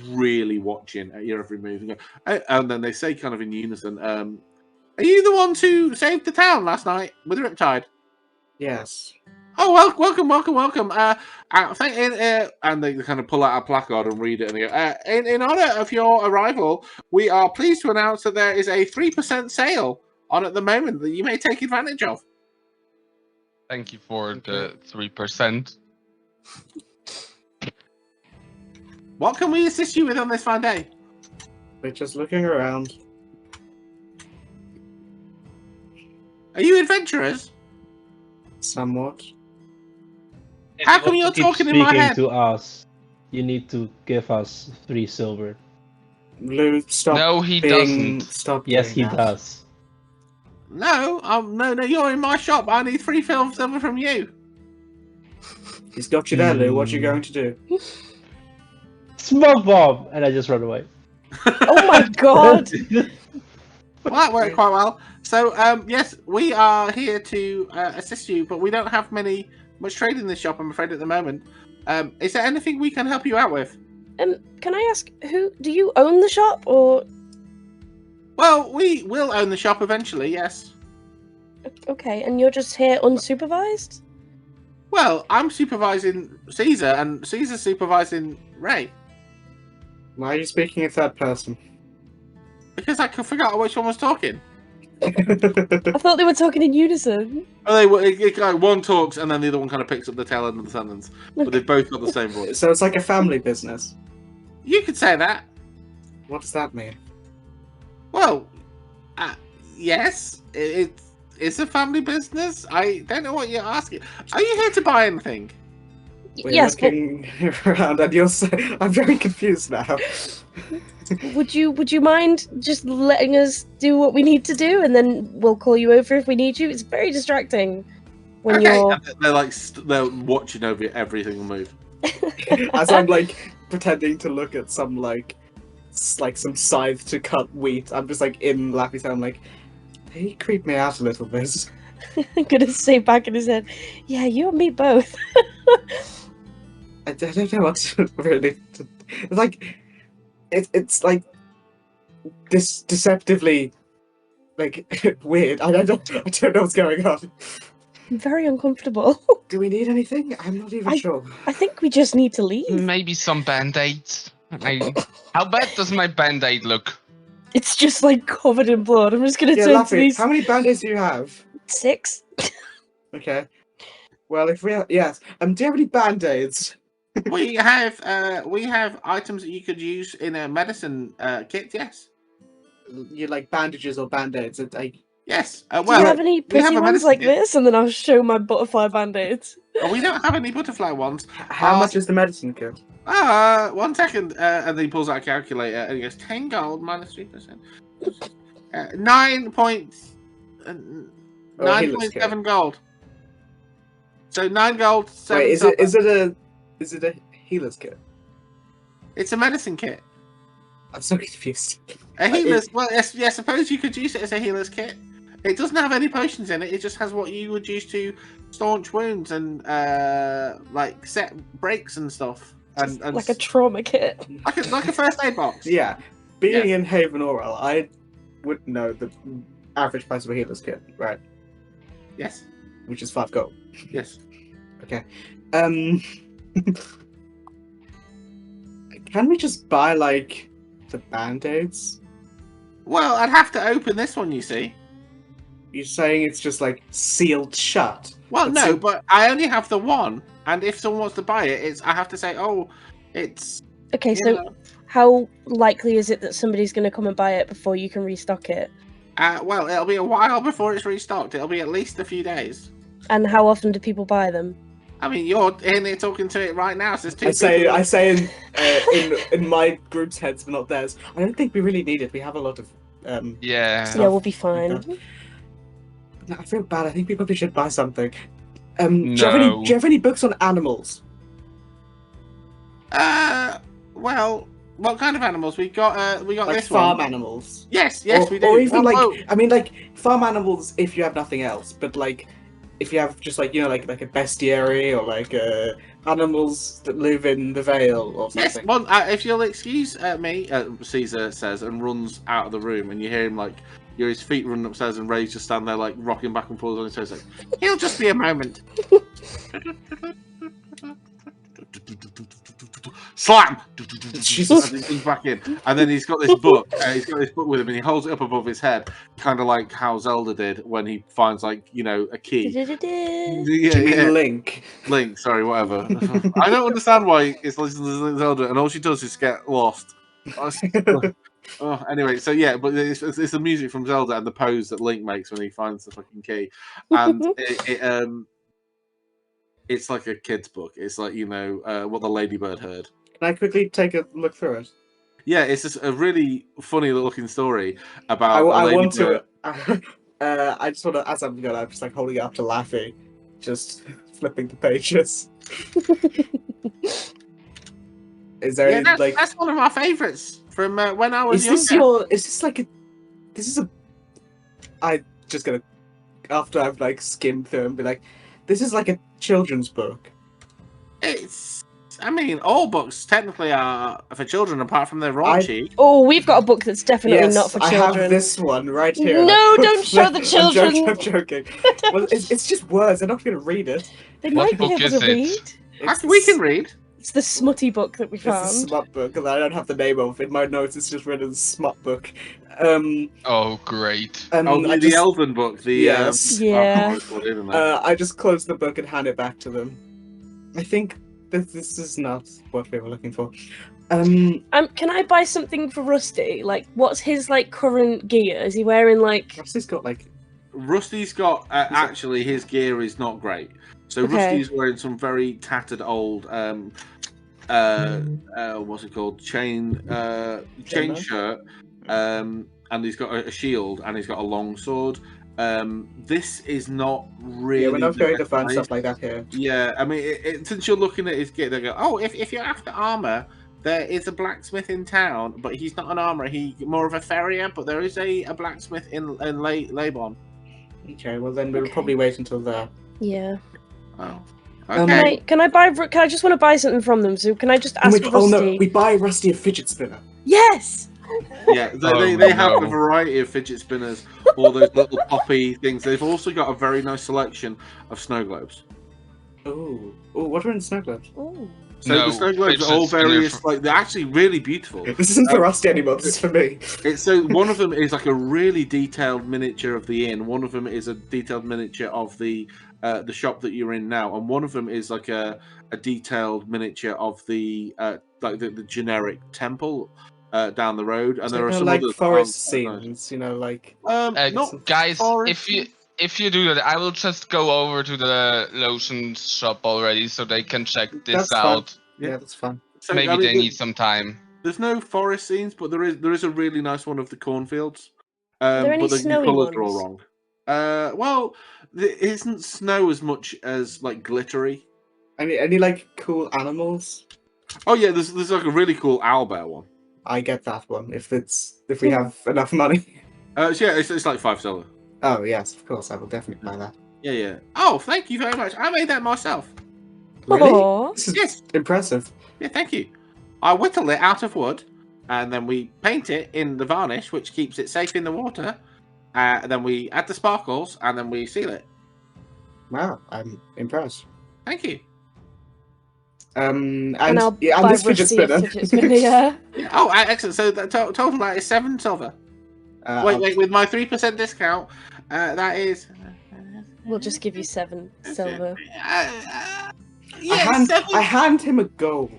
really watching at your every move. And then they say kind of in unison, "Are you the ones who saved the town last night with Riptide?" Yes. "Oh, welcome. And they kind of pull out a placard and read it, and they go, in honor of your arrival, we are pleased to announce that there is a 3% sale on at the moment that you may take advantage of." Thank you for the 3%. What can we assist you with on this fine day? We're just looking around. Are you adventurers? Somewhat. How come you're Keep talking in my speaking head? to us. You need to give us 3 silver. Lou, stop. No, he being... doesn't. Stop. Yes, doing he that. does. No, no, you're in my shop. I need 3 silver from you. He's got you there, Lou. What are you going to do? Smoke bomb! And I just run away. Oh my god! Well, that worked quite well. So, yes, we are here to assist you, but we don't have much trade in this shop, I'm afraid, at the moment. Is there anything we can help you out with? Can I ask, do you own the shop, or...? Well, we will own the shop eventually, yes. Okay, and you're just here unsupervised? Well, I'm supervising Caesar, and Caesar's supervising Ray. Why are you speaking in third person? Because I forgot which one was talking. I thought they were talking in unison. Oh, one talks and then the other one kind of picks up the tail end of the sentence, but they've both got the same voice. So it's like a family business. You could say that. What does that mean? Well, yes, it's a family business. I don't know what you're asking. Are you here to buy anything? We're Yes, but looking around, and you're I'm very confused now. would you mind just letting us do what we need to do, and then we'll call you over if we need you? It's very distracting when you're. And they're like they're watching over every single move. As I'm like pretending to look at some like some scythe to cut wheat, I'm just like in Lappy's head. I'm like, he creeped me out a little bit. I'm gonna say back in his head, yeah, you and me both. I don't know what to really. Like, it's like this deceptively like weird. I don't know what's going on. I'm very uncomfortable. Do we need anything? I'm not even sure. I think we just need to leave. Maybe some band-aids. How bad does my band-aid look? It's just like covered in blood. I'm just gonna Yeah, turn to Lappy, these how many band-aids do you have? 6. Okay. Well, if we have, yes. Do you have any band-aids? We have items that you could use in a medicine kit. Yes. You like bandages or band-aids? Yes. Do you have any we have pretty a ones medicine like kit. this? And then I'll show my butterfly band-aids. We don't have any butterfly ones. How much is the medicine kit? 1 second. And then he pulls out a calculator and he goes 10 gold minus 3%. 9.7 gold. So 9 gold. 7 Wait, is it a healer's kit? It's a medicine kit. I'm so confused. A healer's. Well, yes. I suppose you could use it as a healer's kit. It doesn't have any potions in it. It just has what you would use to staunch wounds and like set breaks and stuff. And Like a trauma kit. like a first aid box. Yeah, being in Haven Oral, I would know the average price of a healer's kit, right? Yes. Which is 5 gold. Yes. Okay. Can we just buy like the band-aids? Well, I'd have to open this one. You see. You're saying it's just like sealed shut? Well, no, but I only have the one, and if someone wants to buy it, I have to say, oh, it's. Okay, so how likely is it that somebody's going to come and buy it before you can restock it? Well, it'll be a while before it's restocked. It'll be at least a few days. And how often do people buy them? I mean, you're in here talking to it right now. So there's two I say in my group's heads, but not theirs. I don't think we really need it. We have a lot of Yeah. stuff. Yeah, we'll be fine. Okay. No, I feel bad. I think we probably should buy something. Do you have any books on animals? Well, what kind of animals? We got Like this farm one. animals. Yes, we do. Or even Whoa. I mean, like farm animals if you have nothing else, but like if you have just like like a bestiary or like animals that live in the Vale or something. Yes, well, if you'll excuse me, Caesar says, and runs out of the room, and you hear him like, you hear his feet running upstairs, and Ray's just stand there like rocking back and forth on his toes, like, he'll just be a moment. Slam! Jesus. And he's back in, and then he's got this book. He's got this book with him, and he holds it up above his head, kind of like how Zelda did when he finds like a key. Yeah. Link. Link, sorry, whatever. I don't understand why it's listening to Zelda, and all she does is get lost. Anyway, so yeah, but it's the music from Zelda and the pose that Link makes when he finds the fucking key, and it's like a kid's book. It's like what the ladybird heard. Can I quickly take a look through it? Yeah, it's just a really funny looking story about. I want to. I just want to, as I'm going, I'm just like holding it up to Laffy, just flipping the pages. Is there any, that's one of my favourites from when I was younger. I'm just gonna, after I've like skimmed through and be like, this is like a children's book. I mean, all books technically are for children, apart from their raunchy. Oh, we've got a book that's definitely not for children. I have this one right here. No, don't show the children. I'm joking. Well, it's just words. They're not going to read it. They might be able to read. We can read. It's the smutty book that we It's a found. smut book, and I don't have the name of it. In my notes, it's just written as smut book. Oh, great. Oh, I the Elven book. The Yes. I can't remember Yeah. what it's called, isn't it? I just close the book and hand it back to them. I think this is not what we were looking for. Can I buy something for Rusty? Like, what's his like current gear? Is he wearing like? Rusty's got like Rusty's got actually his gear is not great. So Okay. Rusty's wearing some very tattered old what's it called, chain Chainmail? shirt, and he's got a shield and he's got a long sword. This is not really. yeah. We're not the going to best find place. stuff like that here. Yeah, I mean, since you're looking at his gear, they go, oh, if you're after armor, there is a blacksmith in town, but he's not an armorer. He's more of a farrier, but there is a blacksmith in Laybon. Okay, well then we'll Okay. probably wait until there. Yeah. Oh, Um, okay. Can I buy? Can I just want to buy something from them? So can I just ask Rusty? Oh no, we buy Rusty a fidget spinner. Yes. Yeah, they have a no. variety of fidget spinners, all those little poppy things. They've also got a very nice selection of snow globes. Oh, what are in the snow globes? Ooh. So No, the snow globes fidget are all spinner various, for- like they're actually really beautiful. This isn't for Rusty anymore. This is for me. It's so one of them is like a really detailed miniature of the inn. One of them is a detailed miniature of the shop that you're in now, and one of them is like a detailed miniature of the like the generic temple down the road. And So there are they're some like others that forest aren't nice. scenes, you know, like Not Guys, forest. if you do that, I will just go over to the lotion shop already so they can check this That's fine. out. yeah, that's fine. So, Maybe I mean, they need some time. There's no forest scenes, but there is a really nice one of the cornfields. there any But the snowy colours are all ones? wrong. Well, there isn't snow as much as like glittery. Any like cool animals? Oh yeah, there's like a really cool owlbear one. I get that one if we have enough money. So yeah, it's like $5. Oh yes, of course, I will definitely buy that. Yeah. Oh, thank you very much. I made that myself. Really? Aw. This is Yes. impressive. Yeah, thank you. I whittle it out of wood, and then we paint it in the varnish, which keeps it safe in the water. Then we add the sparkles, and then we seal it. Wow, I'm impressed. Thank you. And I'll yeah, buy and this fidget Rusty a spinner. fidget spinner, yeah. Oh, excellent. So the total that is 7 silver. Wait, with my 3% discount, that is. We'll just give you 7 silver. Yeah, 7. I hand him a gold.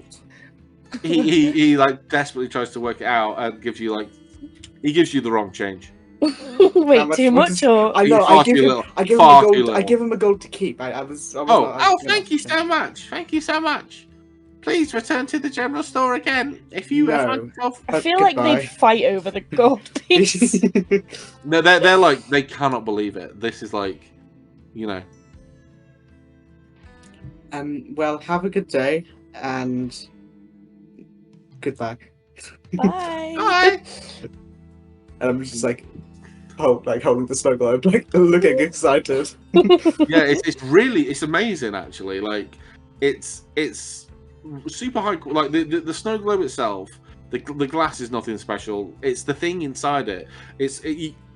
he like desperately tries to work it out and gives you the wrong change. Wait, much- too what much is- or? I know. Far I give too him. little. I give him Far a too gold. I little. give him a gold to keep. I was. Oh, thank you so much. Thank you so much. Please return to the general store again if you No. find yourself. I feel like Goodbye. they'd fight over the gold piece. No, they're like they cannot believe it. This is like, you know. Well, have a good day and goodbye. Bye. Bye. And I'm just like, holding the snow globe, like looking excited. Yeah, it's amazing actually. Like, it's super high. Like the snow globe itself, the glass is nothing special. It's the thing inside it.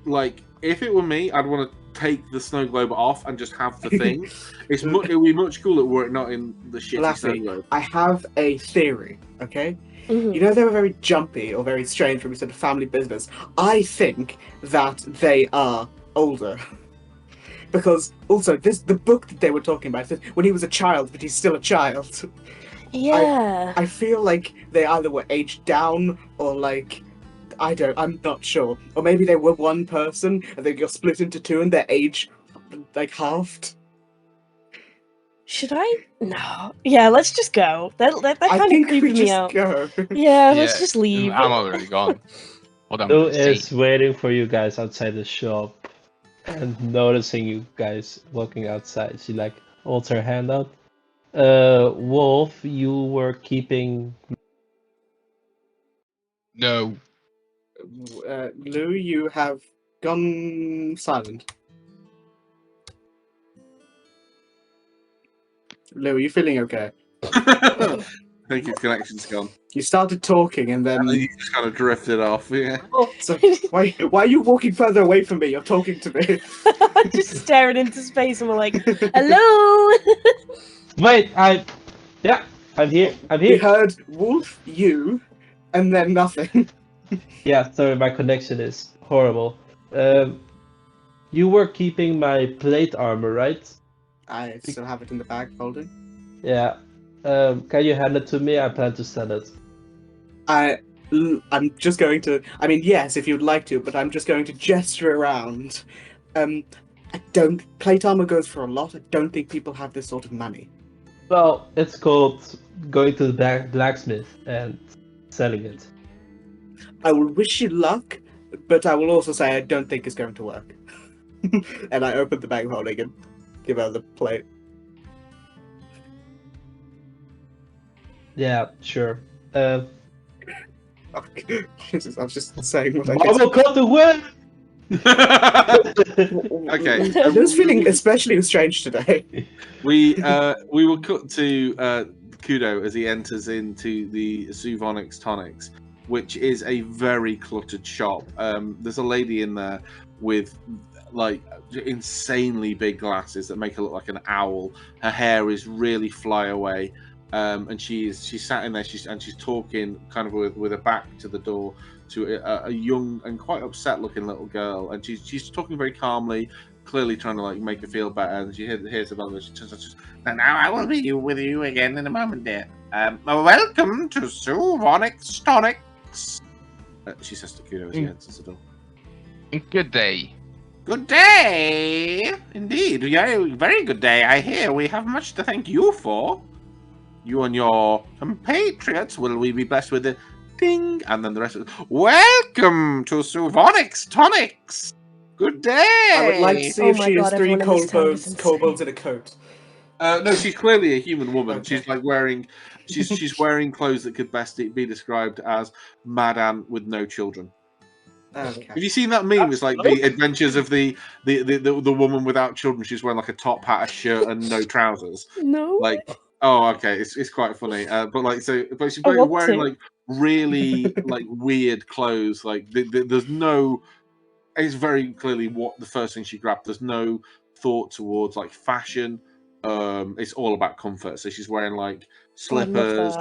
Like if it were me, I'd want to take the snow globe off and just have the thing. It would be much cooler were it not in the shitty snow Laffy, globe. I have a theory, okay? Mhm. You know they were very jumpy or very strange when we said a family business. I think that they are older. Because also the book that they were talking about said when he was a child, but he's still a child. Yeah. I feel like they either were aged down or like I'm not sure. Or maybe they were one person and they got split into two and their age like halved. Should I? No. Yeah, let's just go. That I kind of think we creeping me just out. go. Yeah, let's just leave. I'm already gone. What am Lou I saying? is waiting for you guys outside the shop and noticing you guys walking outside. She like holds her hand out. Wolf, you were keeping. No. Lou, you have gone silent. Lou, are you feeling okay? I think his connection's gone. You started talking and And then then. you just kind of drifted off. Yeah. So why are you walking further away from me? You're talking to me. Just staring into space and we're like, hello. Wait, I I'm here. I'm We here. heard wolf, you, and then nothing. Yeah, sorry, my connection is horrible. You were keeping my plate armor, right? I still have it in the bag folding. Yeah. Can you hand it to me? I plan to sell it. I'm just going to. I mean, yes, if you'd like to, but I'm just going to gesture around. I don't. Plate armor goes for a lot. I don't think people have this sort of money. Well, it's called going to the blacksmith and selling it. I will wish you luck, but I will also say I don't think it's going to work. And I open the bag holding and give her the plate. Yeah, sure. Oh, Jesus, I was just saying what I Marvel cut the win! Okay. I'm just feeling especially strange today. We will cut to Kudo as he enters into the Suvonyx Tonics, which is a very cluttered shop. There's a lady in there with like insanely big glasses that make her look like an owl. Her hair is really flyaway, and she's sat in there. She's talking kind of with her back to the door to a young and quite upset looking little girl, and she's talking very calmly, clearly trying to like make her feel better. And she hears the bell. She just now I will be with you again in a moment, dear. Welcome to Suvonyx Tonics. She says to Kudo as she enters the door. Good day. Good day, indeed. Yeah, very good day. I hear we have much to thank you for. You and your compatriots will we be blessed with a ding, and then the rest of it. Welcome to Suvonyx Tonics. Good day. I would like to see Oh if my she is God, three everyone in this town is kobolds insane. in a coat. No, she's clearly a human woman. Okay. She's like wearing, she's wearing clothes that could best be described as Madame with no children. Okay. Have you seen that meme? It's like the adventures of the woman without children. She's wearing like a top hat, a shirt, and no trousers. No. Like, oh, okay, it's quite funny. But like, but she's I want wearing to. like really like weird clothes. Like, there's no. It's very clearly what the first thing she grabbed. There's no thought towards like fashion. It's all about comfort. So she's wearing like slippers,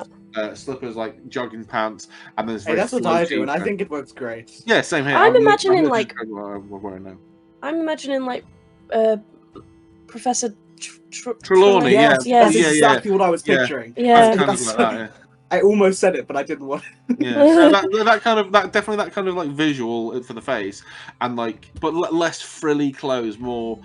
slippers like jogging pants, and there's Hey, that's what I do, and I think it works great. yeah, same here. I'm imagining just like we're wearing now. I'm imagining like Professor Trelawney, yeah. Yes, yes. That's Yeah, exactly what I was yeah. picturing. Yeah. Kind of like that, I almost said it, but I didn't want. yeah. So that kind of definitely that kind of like visual for the face, and like but less frilly clothes, more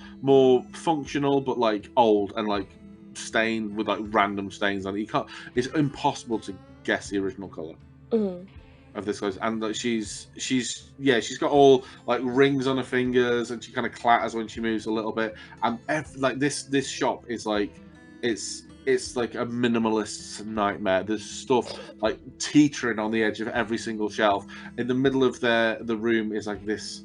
functional, but like old and like stained with like random stains on it. You can't. It's impossible to guess the original color of this clothes. And like, she's got all like rings on her fingers, and she kind of clatters when she moves a little bit. And like this shop is like it's like a minimalist's nightmare. There's stuff like teetering on the edge of every single shelf. In the middle of the room is like this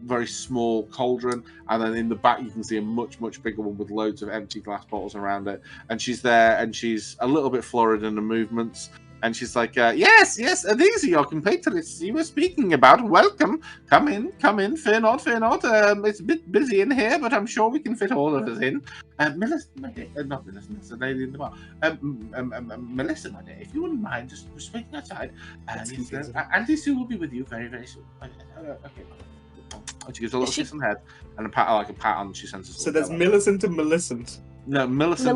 very small cauldron, and then in the back you can see a much bigger one with loads of empty glass bottles around it. And she's there, and she's a little bit flurried in her movements. And she's like, yes, these are your compatriots you were speaking about. Welcome. Come in. Fear not. It's a bit busy in here, but I'm sure we can fit all of us in. Melissa, not Melissa, that's the lady in the bar. Melissa, my dear, if you wouldn't mind just waiting outside. Auntie Sue will be with you very, very soon. Okay. And she gives a little kiss on the head and a pat on. She sends us. So there's Millicent and Millicent. No, Melissa.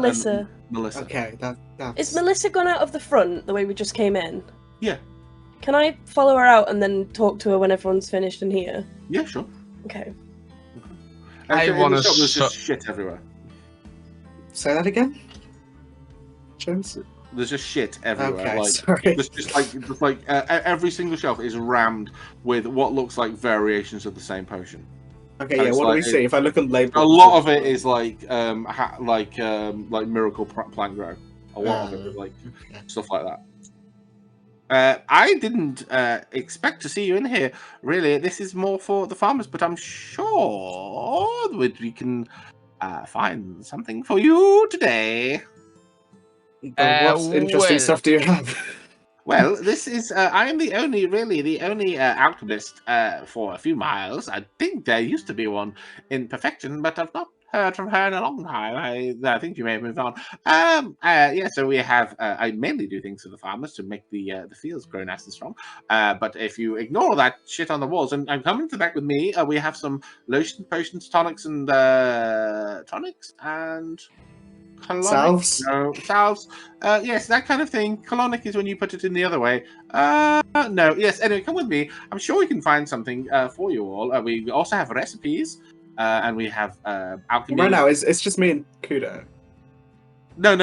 Melissa. Okay, that's... Is Melissa gone out of the front the way we just came in? Yeah. Can I follow her out and then talk to her when everyone's finished in here? Yeah, sure. Okay. I want to. There's just shit everywhere. Say that again, James. There's just shit everywhere. Okay, like, sorry. Just like every single shelf is rammed with what looks like variations of the same potion. Okay, yeah. What do we see? If I look at labels, a lot of it is like miracle plant grow. A lot of it is like stuff like that. I didn't expect to see you in here. Really, this is more for the farmers, but I'm sure that we can find something for you today. What interesting stuff do you have? Well, this is, I am the only alchemist for a few miles. I think there used to be one in Perfection, but I've not heard from her in a long time. I think you may have moved on. Yeah, so we have, I mainly do things for the farmers to make the fields grow nice and strong. But if you ignore that shit on the walls, and I'm coming to back with me, we have some lotions, potions, tonics, and colonic? Salves? No, salves. Yes, that kind of thing. Colonic is when you put it in the other way. No, yes. Anyway, come with me. I'm sure we can find something for you all. We also have recipes, and we have alchemy. Right now, it's just me and Kudo. No.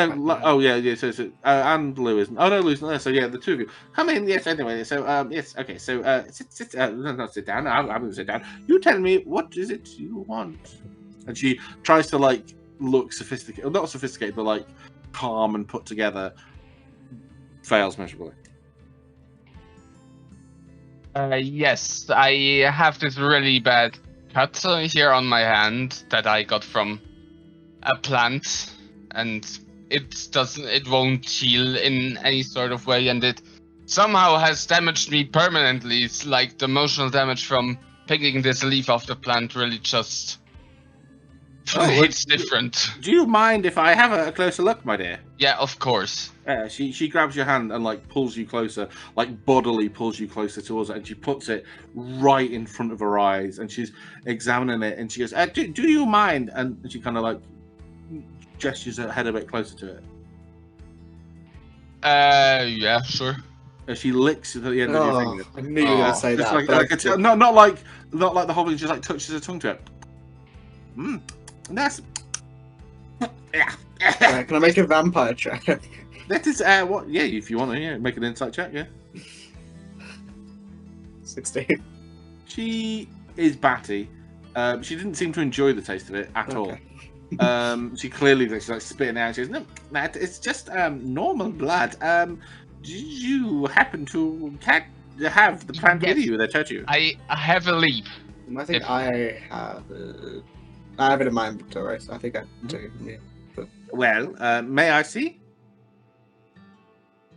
Oh yeah. So and Lou isn't. Oh no, Lou's not there. So yeah, the two of you come in. Yes. Anyway. So yes. Okay. So sit. Not sit down. I'm going to sit down. You tell me what is it you want. And she tries to like look sophisticated, not sophisticated, but like calm and put together. Fails miserably. Yes, I have this really bad cut here on my hand that I got from a plant, and it won't heal in any sort of way, and it somehow has damaged me permanently. It's like the emotional damage from picking this leaf off the plant really just hits different. Do you mind if I have a closer look, my dear? Yeah, of course. She grabs your hand and like pulls you closer, like bodily pulls you closer towards it, and she puts it right in front of her eyes, and she's examining it, and she goes, do you mind? And she kind of like gestures her head a bit closer to it. Yeah, sure. She licks at the end of your finger. I knew you were going to say that. Not like the whole thing, just like touches her tongue to it. That's Right, can I make a vampire check? that is what? Yeah, if you want to, make an insight check. Yeah. 16. She is batty. She didn't seem to enjoy the taste of it at all. She clearly she's like spitting out. She goes, "No, it's just normal blood. Did you happen to have the plant with you that hurt you?" I have a leap. I think I have it in my inventory, so I think I do. Yeah. Well, may I see?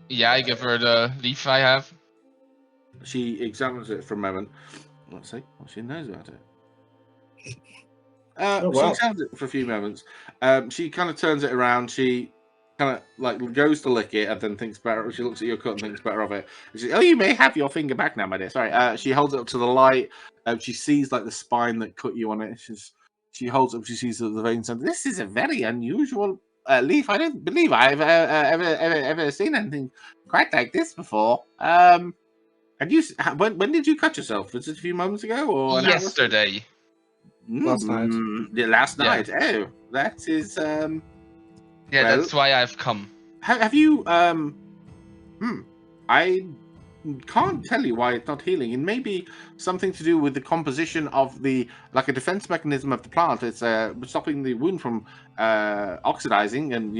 Yeah, I give her the leaf I have. She examines it for a moment. Let's see what she knows about it. She examines it for a few moments. She kind of turns it around. She kind of like goes to lick it and then thinks better. She looks at your cut and thinks better of it. She says, "Oh, you may have your finger back now, my dear." Sorry. She holds it up to the light. She sees like the spine that cut you on it. She holds it up. She sees the veins. And this is a very unusual leaf. I don't believe I've ever seen anything quite like this before. And when did you cut yourself? Was it a few moments ago or yesterday? Last night. Yeah, last night. Oh, that is. Yeah, well, that's why I've come. Have you? I can't tell you why it's not healing. It may be something to do with the composition of a defense mechanism of the plant. It's stopping the wound from oxidizing and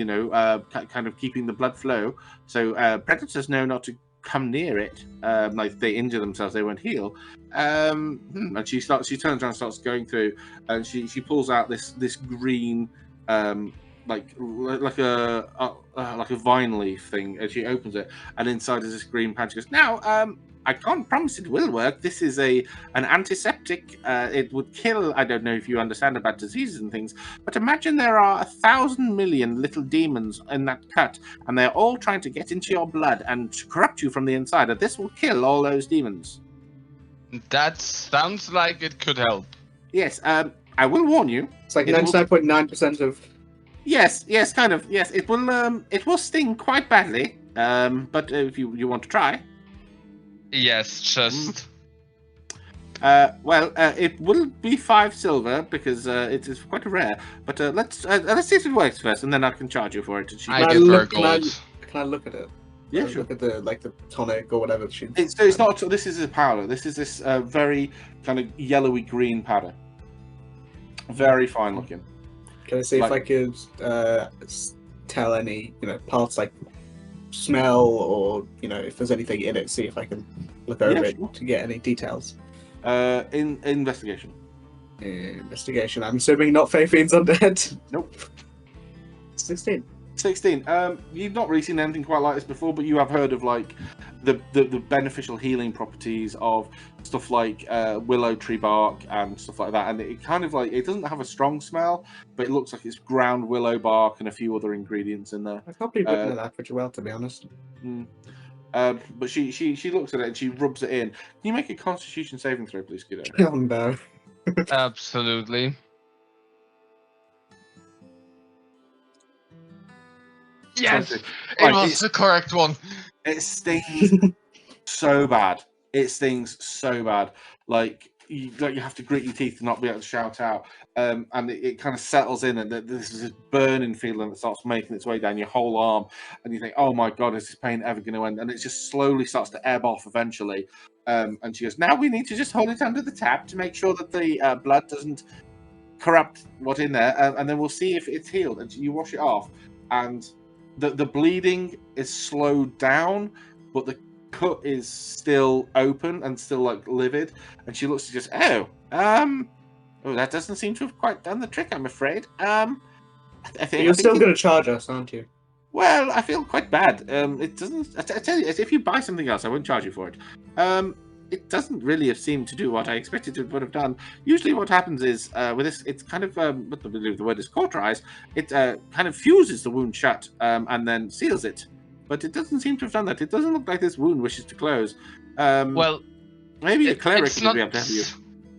kind of keeping the blood flow. So predators know not to come near it. Like if they injure themselves, they won't heal. And she turns around and starts going through, and she pulls out this green like a vine leaf thing, and she opens it, and inside is this green patch. She goes, "Now, I can't promise it will work. This is an antiseptic. It would kill. I don't know if you understand about diseases and things, but imagine there are 1,000 million little demons in that cut, and they're all trying to get into your blood and to corrupt you from the inside. And this will kill all those demons." That sounds like it could help. Yes. I will warn you. It's like 99.9% of. Yes, kind of. Yes, it will sting quite badly. But if you want to try. Yes, just. It will be 5 silver because it is quite rare. But let's see if it works first, and then I can charge you for it. I give her gold. Can I look at it? Yeah, sure. Look at the tonic or whatever. It's not. This is a powder. This is this very kind of yellowy green powder. Very fine looking. Can I see if I could tell any parts like smell or if there's anything in it? See if I can look over it to get any details. In investigation. Investigation. I'm assuming not Fae Fiend's undead. Nope. 16. 16. You've not really seen anything quite like this before, but you have heard of the beneficial healing properties of stuff like willow tree bark and stuff like that. And it kind of like, it doesn't have a strong smell, but it looks like it's ground willow bark and a few other ingredients in there. I probably wouldn't know that pretty well, to be honest. But she looks at it and she rubs it in. Can you make a Constitution saving throw, please, kiddo? Oh no. Absolutely. Yes, it was the correct one. It stings so bad. It stings so bad. Like you have to grit your teeth to not be able to shout out. And it kind of settles in, and this is this burning feeling that starts making its way down your whole arm. And you think, oh my God, is this pain ever going to end? And it just slowly starts to ebb off eventually. And she goes, now we need to just hold it under the tap to make sure that the blood doesn't corrupt what's in there. And then we'll see if it's healed. And you wash it off. And the bleeding is slowed down, but the cut is still open and still like livid. And she looks to just, oh, that doesn't seem to have quite done the trick, I'm afraid. I think You're still going to charge us, aren't you? Well, I feel quite bad. It doesn't. I tell you, if you buy something else, I won't charge you for it. It doesn't really seem to do what I expected it would have done. Usually, what happens is with this, it's kind of what the word is cauterize. It kind of fuses the wound shut and then seals it. But it doesn't seem to have done that. It doesn't look like this wound wishes to close. Well, maybe a cleric would be able to help you.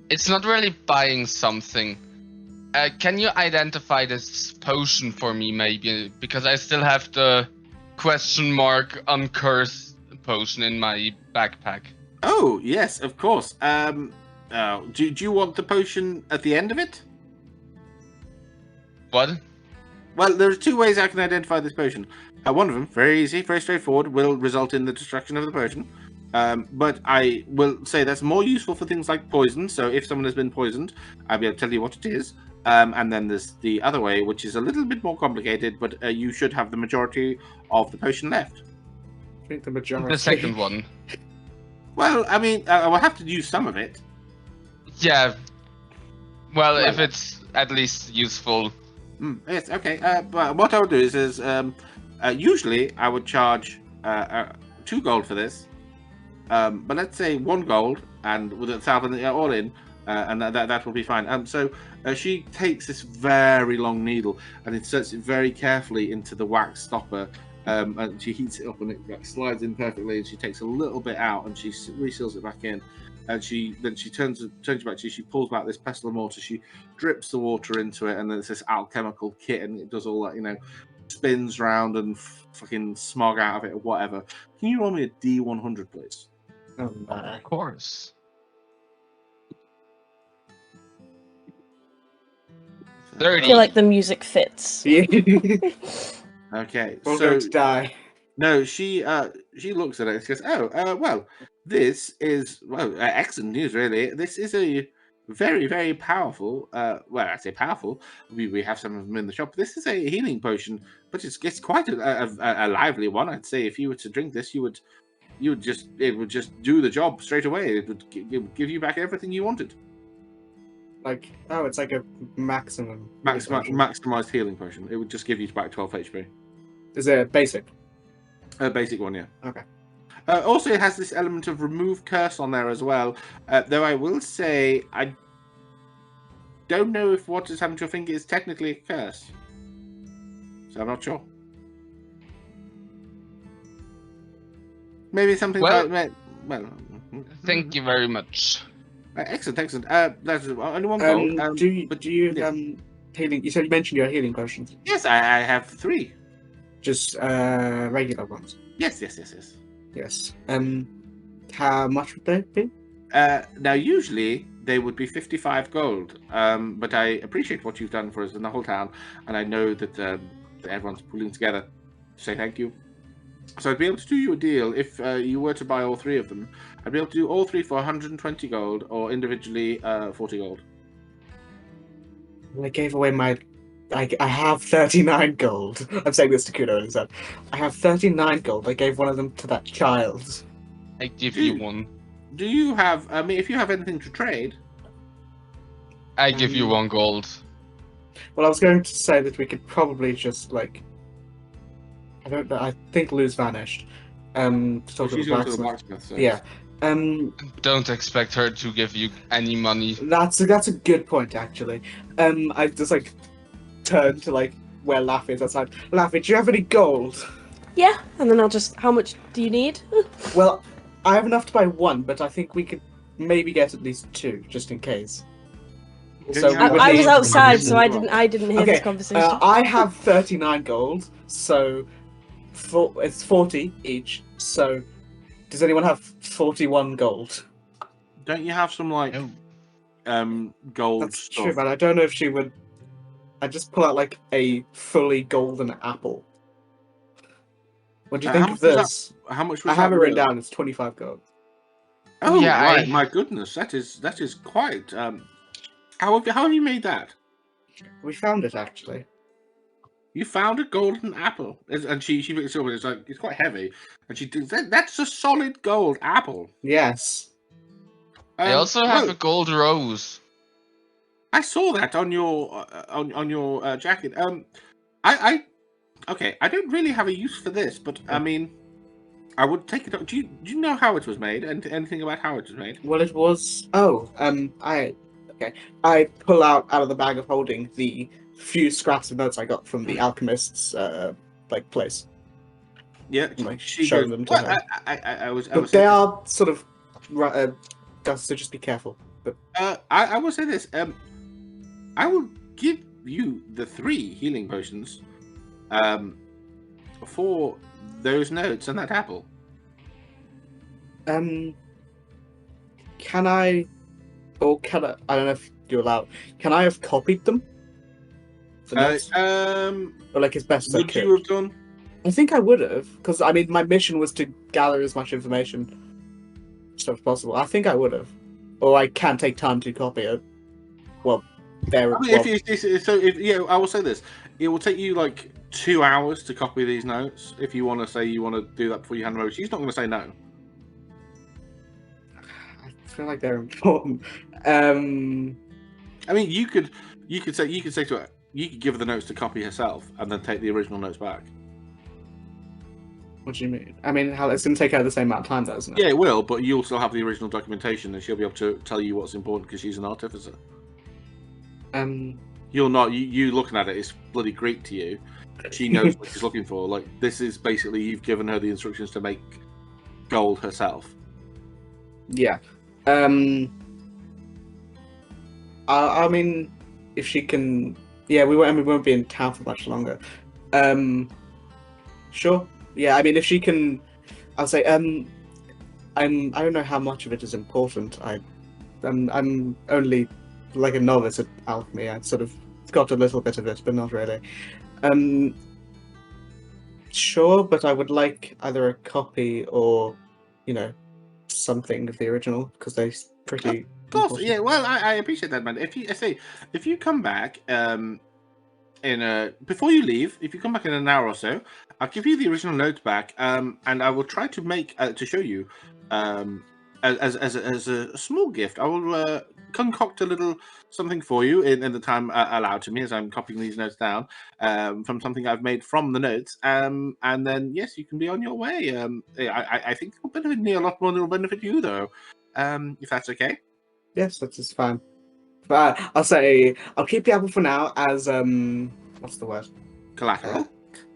It's not really buying something. Can you identify this potion for me, maybe? Because I still have the question mark uncurse potion in my backpack. Oh, yes, of course. Do you want the potion at the end of it? What? Well, there are two ways I can identify this potion. One of them, very easy, very straightforward, will result in the destruction of the potion. But I will say that's more useful for things like poison. So if someone has been poisoned, I'll be able to tell you what it is. And then there's the other way, which is a little bit more complicated, but you should have the majority of the potion left. I think the majority. The second one. Well, I mean, I will have to use some of it. Yeah. Well, if it's at least useful. Yes, okay. But what I would do is usually I would charge 2 gold for this. But let's say 1 gold, and with it all in, and that will be fine. So she takes this very long needle and inserts it very carefully into the wax stopper. And she heats it up and it slides in perfectly. And she takes a little bit out and she reseals it back in. And she turns it back to you. She pulls back this pestle and mortar. She drips the water into it, and then it's this alchemical kit, and it does all that, spins round and fucking smog out of it or whatever. Can you roll me a D100, please? Of course. I feel like the music fits. Okay, We're so going to die. no, she looks at it and she goes, "Oh, well, this is excellent news, really. This is a very, very powerful. Well, I say powerful. We have some of them in the shop. This is a healing potion, but it's quite a lively one. I'd say if you were to drink this, it would just do the job straight away. It would give you back everything you wanted. Like, it's like a maximum. Maximized healing potion. It would just give you back 12 HP. Is it basic? A basic one, yeah. Okay. Also, it has this element of remove curse on there as well. Though I will say, I don't know if what has happened to your finger is technically a curse. So I'm not sure. Maybe something like... Well... Thank you very much. Excellent. That's only 1 gold. Do you healing? You mentioned your healing potions. Yes, I have 3. Just regular ones. Yes. Yes. How much would they be? Now, usually they would be 55 gold. But I appreciate what you've done for us in the whole town, and I know that everyone's pulling together to say thank you. So I'd be able to do you a deal if you were to buy all 3 of them. I'd be able to do all 3 for 120 gold, or individually 40 gold. I gave away my... I have 39 gold. I'm saying this to Kudo and son. I have 39 gold. I gave one of them to that child. I give you 1. Do you have... I mean, if you have anything to trade... I give you 1 gold. Well, I was going to say that we could probably just, I don't know, I think Lou's vanished. To talk to the She's going to the blacksmith. blacksmith. So. Yeah. Don't expect her to give you any money. That's a good point, actually. I just like turn to like where Laffy is outside. Laffy, do you have any gold? Yeah, and then I'll just. How much do you need? Well, I have enough to buy one, but I think we could maybe get at least two, just in case. Don't So you have we would I was need- outside, so I as well? didn't hear Okay, this conversation. I have 39 gold, so it's 40 each. So, does anyone have 41 gold? Don't you have some like No. gold That's stuff? true, but I don't know if she would. I just pull out like a fully golden apple. What do you think how of much was this? How much I was have that it written worth? down. It's 25 gold. Oh Yeah, right, I- my goodness, that is quite. How have you made that? We found it actually. You found a golden apple, and she picks it up. And it's like it's quite heavy, and she thinks that's a solid gold apple. Yes. I also have well, a gold rose. I saw that on your on your jacket. I okay. I don't really have a use for this, but I mean, I would take it. Do you know how it was made? And anything about how it was made? Well, it was. Oh, I pull out of the bag of holding the few scraps of notes I got from the alchemist's like place. Yeah, Like, she show goes. them to Well, her. I was. But they are sort of. So just be careful. But I will say this. I will give you the 3 healing potions. For those notes and that apple. can I, or can I don't know if you're allowed. Can I have copied them? The notes? Or like as best as I Would could. you have done? I think I would have, because I mean, my mission was to gather as much information as possible. I think I would have, or I can take time to copy it. Well, there. I mean, Well, I will say this: it will take you like 2 hours to copy these notes. If you want to say you want to do that before you hand them over, she's not going to say no. I feel like they're important. I mean, you could say to her, you could give her the notes to copy herself, and then take the original notes back. What do you mean? I mean, how it's going to take her the same amount of time, though, isn't it? Yeah, it will, but you'll still have the original documentation, and she'll be able to tell you what's important because she's an artificer. You're not. You looking at it is bloody Greek to you. She knows what she's looking for. Like, this is basically you've given her the instructions to make gold herself. Yeah. I mean, if she can, yeah, we won't be in town for much longer. Sure. Yeah, I mean, if she can, I'll say. I don't know how much of it is important. I'm only like a novice at alchemy. I sort of got a little bit of it, but not really. Sure, but I would like either a copy or, something of the original because they're pretty. Of course, important. yeah. Well, I appreciate that, man. If you come back, before you leave, if you come back in an hour or so, I'll give you the original notes back, and I will try to make to show you, as a small gift. I will concoct a little something for you in the time allowed to me as I'm copying these notes down from something I've made from the notes, and then yes, you can be on your way. I think it'll benefit me a lot more than it'll benefit you, though. If that's okay. Yes, that is fine. But I'll say I'll keep the apple for now as what's the word? Collateral.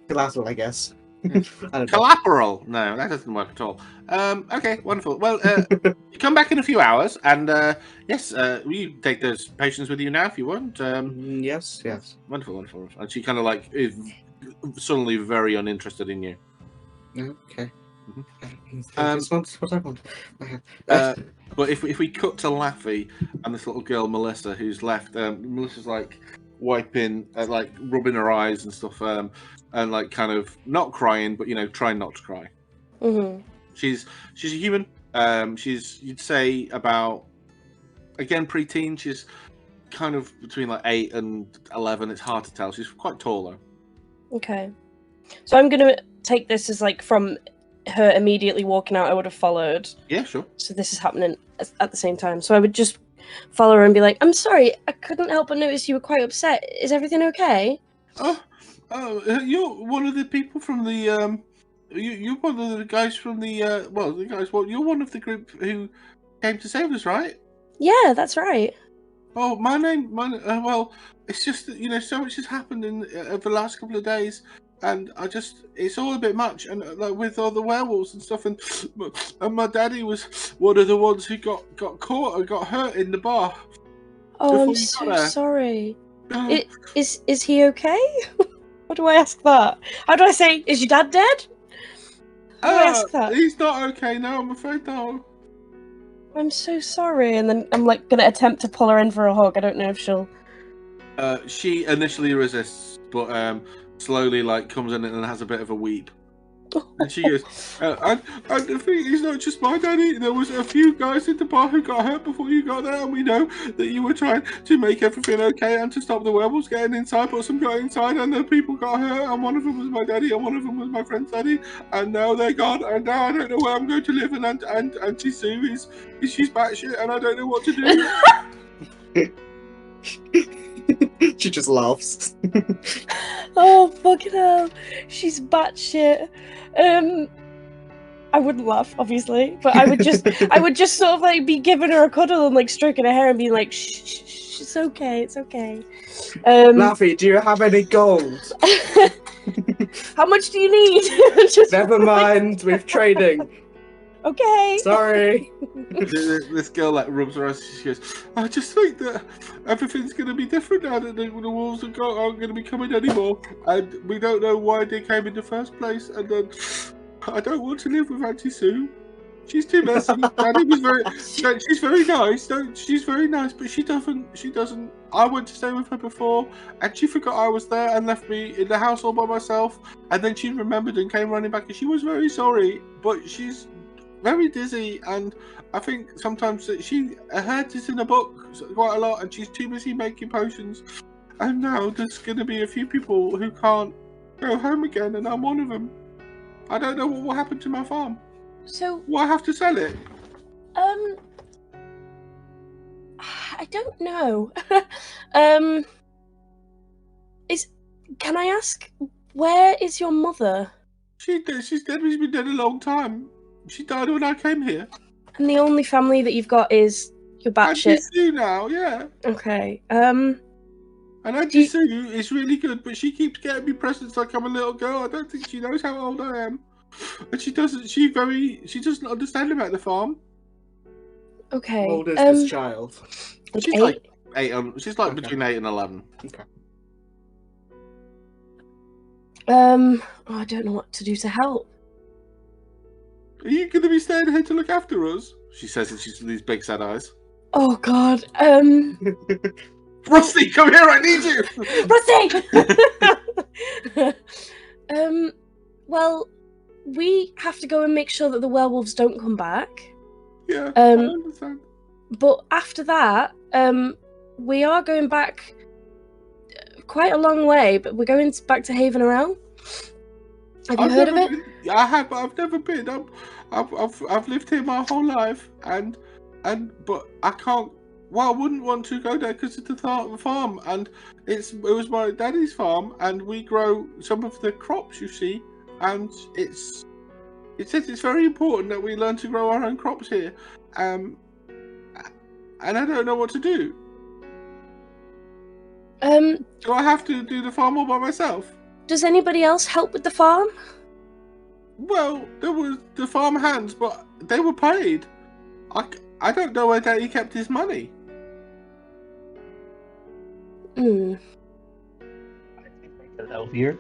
Collateral, I guess. I don't know. Collateral. No, that doesn't work at all. Okay, wonderful. Well, you come back in a few hours, and yes, you take those potions with you now if you want. Yes. Wonderful. And she kind of like is suddenly very uninterested in you. Okay. Mhm. This one's what I want. But if we cut to Laffy and this little girl Melissa who's left, Melissa's like wiping, like rubbing her eyes and stuff, and like kind of not crying, but trying not to cry. Mm-hmm. She's a human. She's, you'd say, about, again, preteen. She's kind of between like 8 and 11. It's hard to tell. She's quite tall though. Okay. So I'm gonna take this as like from her immediately walking out. I would have followed. Yeah, sure. So this is happening at the same time. So I would just follow her and be like, "I'm sorry, I couldn't help but notice you were quite upset. Is everything okay?" Oh, you're one of the people from the you're one of the guys from the you're one of the group who came to save us, right? Yeah, that's right. Oh, well, it's just that, so much has happened in the last couple of days, and it's all a bit much, and like with all the werewolves and stuff, and my daddy was one of the ones who got caught and got hurt in the bar. Oh, I'm Before you so got there. sorry. Is he okay? What do I ask that? How do I say, is your dad dead? How do I ask that? He's not okay now, I'm afraid, no. I'm so sorry. And then I'm like gonna attempt to pull her in for a hug. I don't know if she'll. She initially resists, but slowly like comes in and has a bit of a weep. And she goes, and the thing is not just my daddy, there was a few guys in the bar who got hurt before you got there, and we know that you were trying to make everything okay and to stop the werewolves getting inside, but some got inside and the people got hurt, and one of them was my daddy and one of them was my friend's daddy, and now they're gone, and now I don't know where I'm going to live, and Auntie Sue she's batshit, and I don't know what to do. She just laughs. Oh, fucking hell. She's batshit. I wouldn't laugh, obviously, but I would just sort of like be giving her a cuddle and like stroking her hair and being like, shh, it's okay, it's okay. Laffy, do you have any gold? How much do you need? Never mind, we're trading. Okay. Sorry. This girl like rubs her eyes. She goes, I just think that everything's going to be different now that the wolves aren't going to be coming anymore, and we don't know why they came in the first place. And then I don't want to live with Auntie Sue. She's too messy. Daddy was she's very nice. She's very nice, but she doesn't. I went to stay with her before, and she forgot I was there and left me in the house all by myself. And then she remembered and came running back, and she was very sorry. But she's very dizzy, and I think sometimes that her head is in a book quite a lot, and she's too busy making potions. And now there's going to be a few people who can't go home again, and I'm one of them. I don't know what will happen to my farm. So Will I have to sell it? I don't know. Can I ask, where is your mother? She's dead. She's been dead a long time. She died when I came here. And the only family that you've got is your batshit. Auntie Sue now, yeah. Okay. And Auntie Sue is really good, but she keeps getting me presents like I'm a little girl. I don't think she knows how old I am. And she doesn't. She doesn't understand about the farm. Okay. How old is this child? She's like 8. She's like between 8 and 11. Okay. I don't know what to do to help. Are you going to be staying here to look after us? She says, and she's these big sad eyes. Oh God. Rusty, come here! I need you. Rusty. Well, we have to go and make sure that the werewolves don't come back. Yeah. I understand. But after that, we are going back quite a long way. But we're going back to Haven Arel. Have you heard of it? I have, but I've never been. I've lived here my whole life, but I can't. Well, I wouldn't want to go there because it's the farm, and it was my daddy's farm, and we grow some of the crops, you see, and it says it's very important that we learn to grow our own crops here, and I don't know what to do. Do I have to do the farm all by myself? Does anybody else help with the farm? Well, there was the farm hands, but they were paid. I don't know where Daddy kept his money. Hmm. Help here.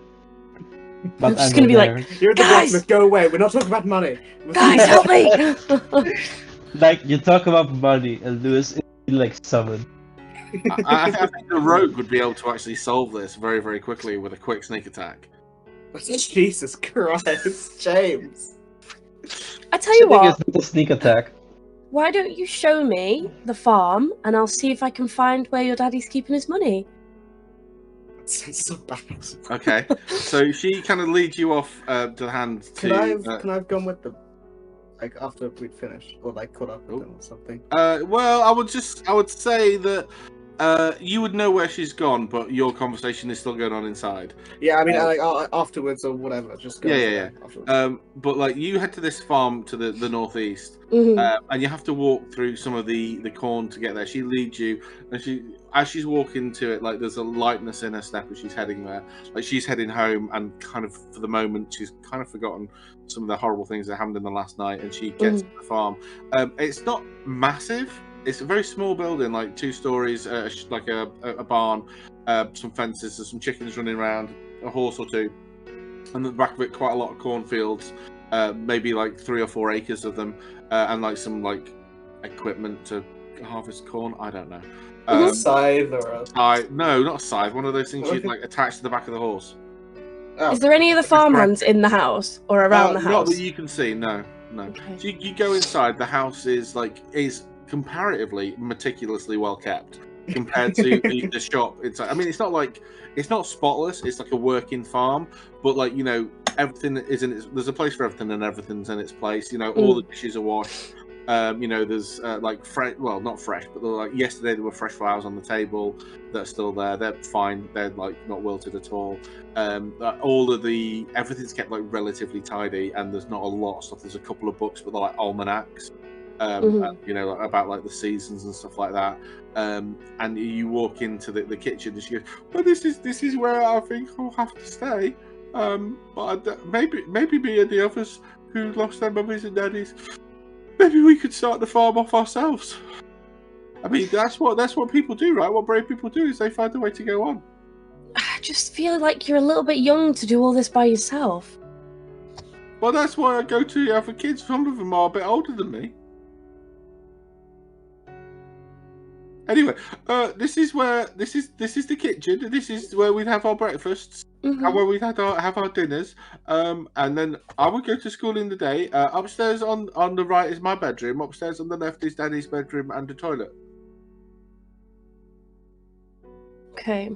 I'm But just gonna be like, You're the guys! blacksmith, go away. We're not talking about money. Guys, help me! like you talk about money, and Lewis is like summoned. I think the rogue would be able to actually solve this very, very quickly with a quick sneak attack. Jesus Christ, James. I tell you what. It's not a sneak attack. Why don't you show me the farm, and I'll see if I can find where your daddy's keeping his money. That sounds so bad. Okay, so she kind of leads you off to the hand to. Can I have gone with them? Like after we'd finished, or like caught up with them or something. Well, I would say that You would know where she's gone, but your conversation is still going on inside. Yeah, I mean, afterwards or whatever. Just go Yeah. afterwards. But like you head to this farm to the northeast, and you have to walk through some of the corn to get there. She leads you, and as she's walking to it, like there's a lightness in her step as she's heading there. Like she's heading home, and kind of for the moment she's kind of forgotten some of the horrible things that happened in the last night. And she gets to the farm. It's not massive. It's a very small building, like 2 stories, like a barn, some fences, there's some chickens running around, a horse or 2. And at the back of it, quite a lot of cornfields, maybe like 3 or 4 acres of them, and like some like equipment to harvest corn. I don't know. A scythe or a... No, not a scythe. One of those things you'd like attach to the back of the horse. Oh. Is there any of the farmhands in the house or around the house? Not that you can see. No. Okay. So you go inside. The house is comparatively meticulously well kept compared to the shop. I mean, it's not spotless. It's like a working farm, but like everything is in its. There's a place for everything, and everything's in its place. All the dishes are washed. There's like fresh. Well, not fresh, but like yesterday there were fresh flowers on the table that are still there. They're fine. They're like not wilted at all. Everything's kept like relatively tidy, and there's not a lot of stuff. There's a couple of books, but they're like almanacs. About like the seasons and stuff like that. And you walk into the kitchen, and she goes, "Well, this is where I think I'll have to stay. But maybe me and the others who lost their mummies and daddies, maybe we could start the farm off ourselves. I mean, that's what people do, right? What brave people do is they find a way to go on." I just feel like you're a little bit young to do all this by yourself. Well, that's why I go to the other kids. Some of them are a bit older than me. Anyway, this is the kitchen. This is where we'd have our breakfasts and where we'd have our dinners. And then I would go to school in the day. Upstairs on the right is my bedroom. Upstairs on the left is Daddy's bedroom and the toilet. Okay.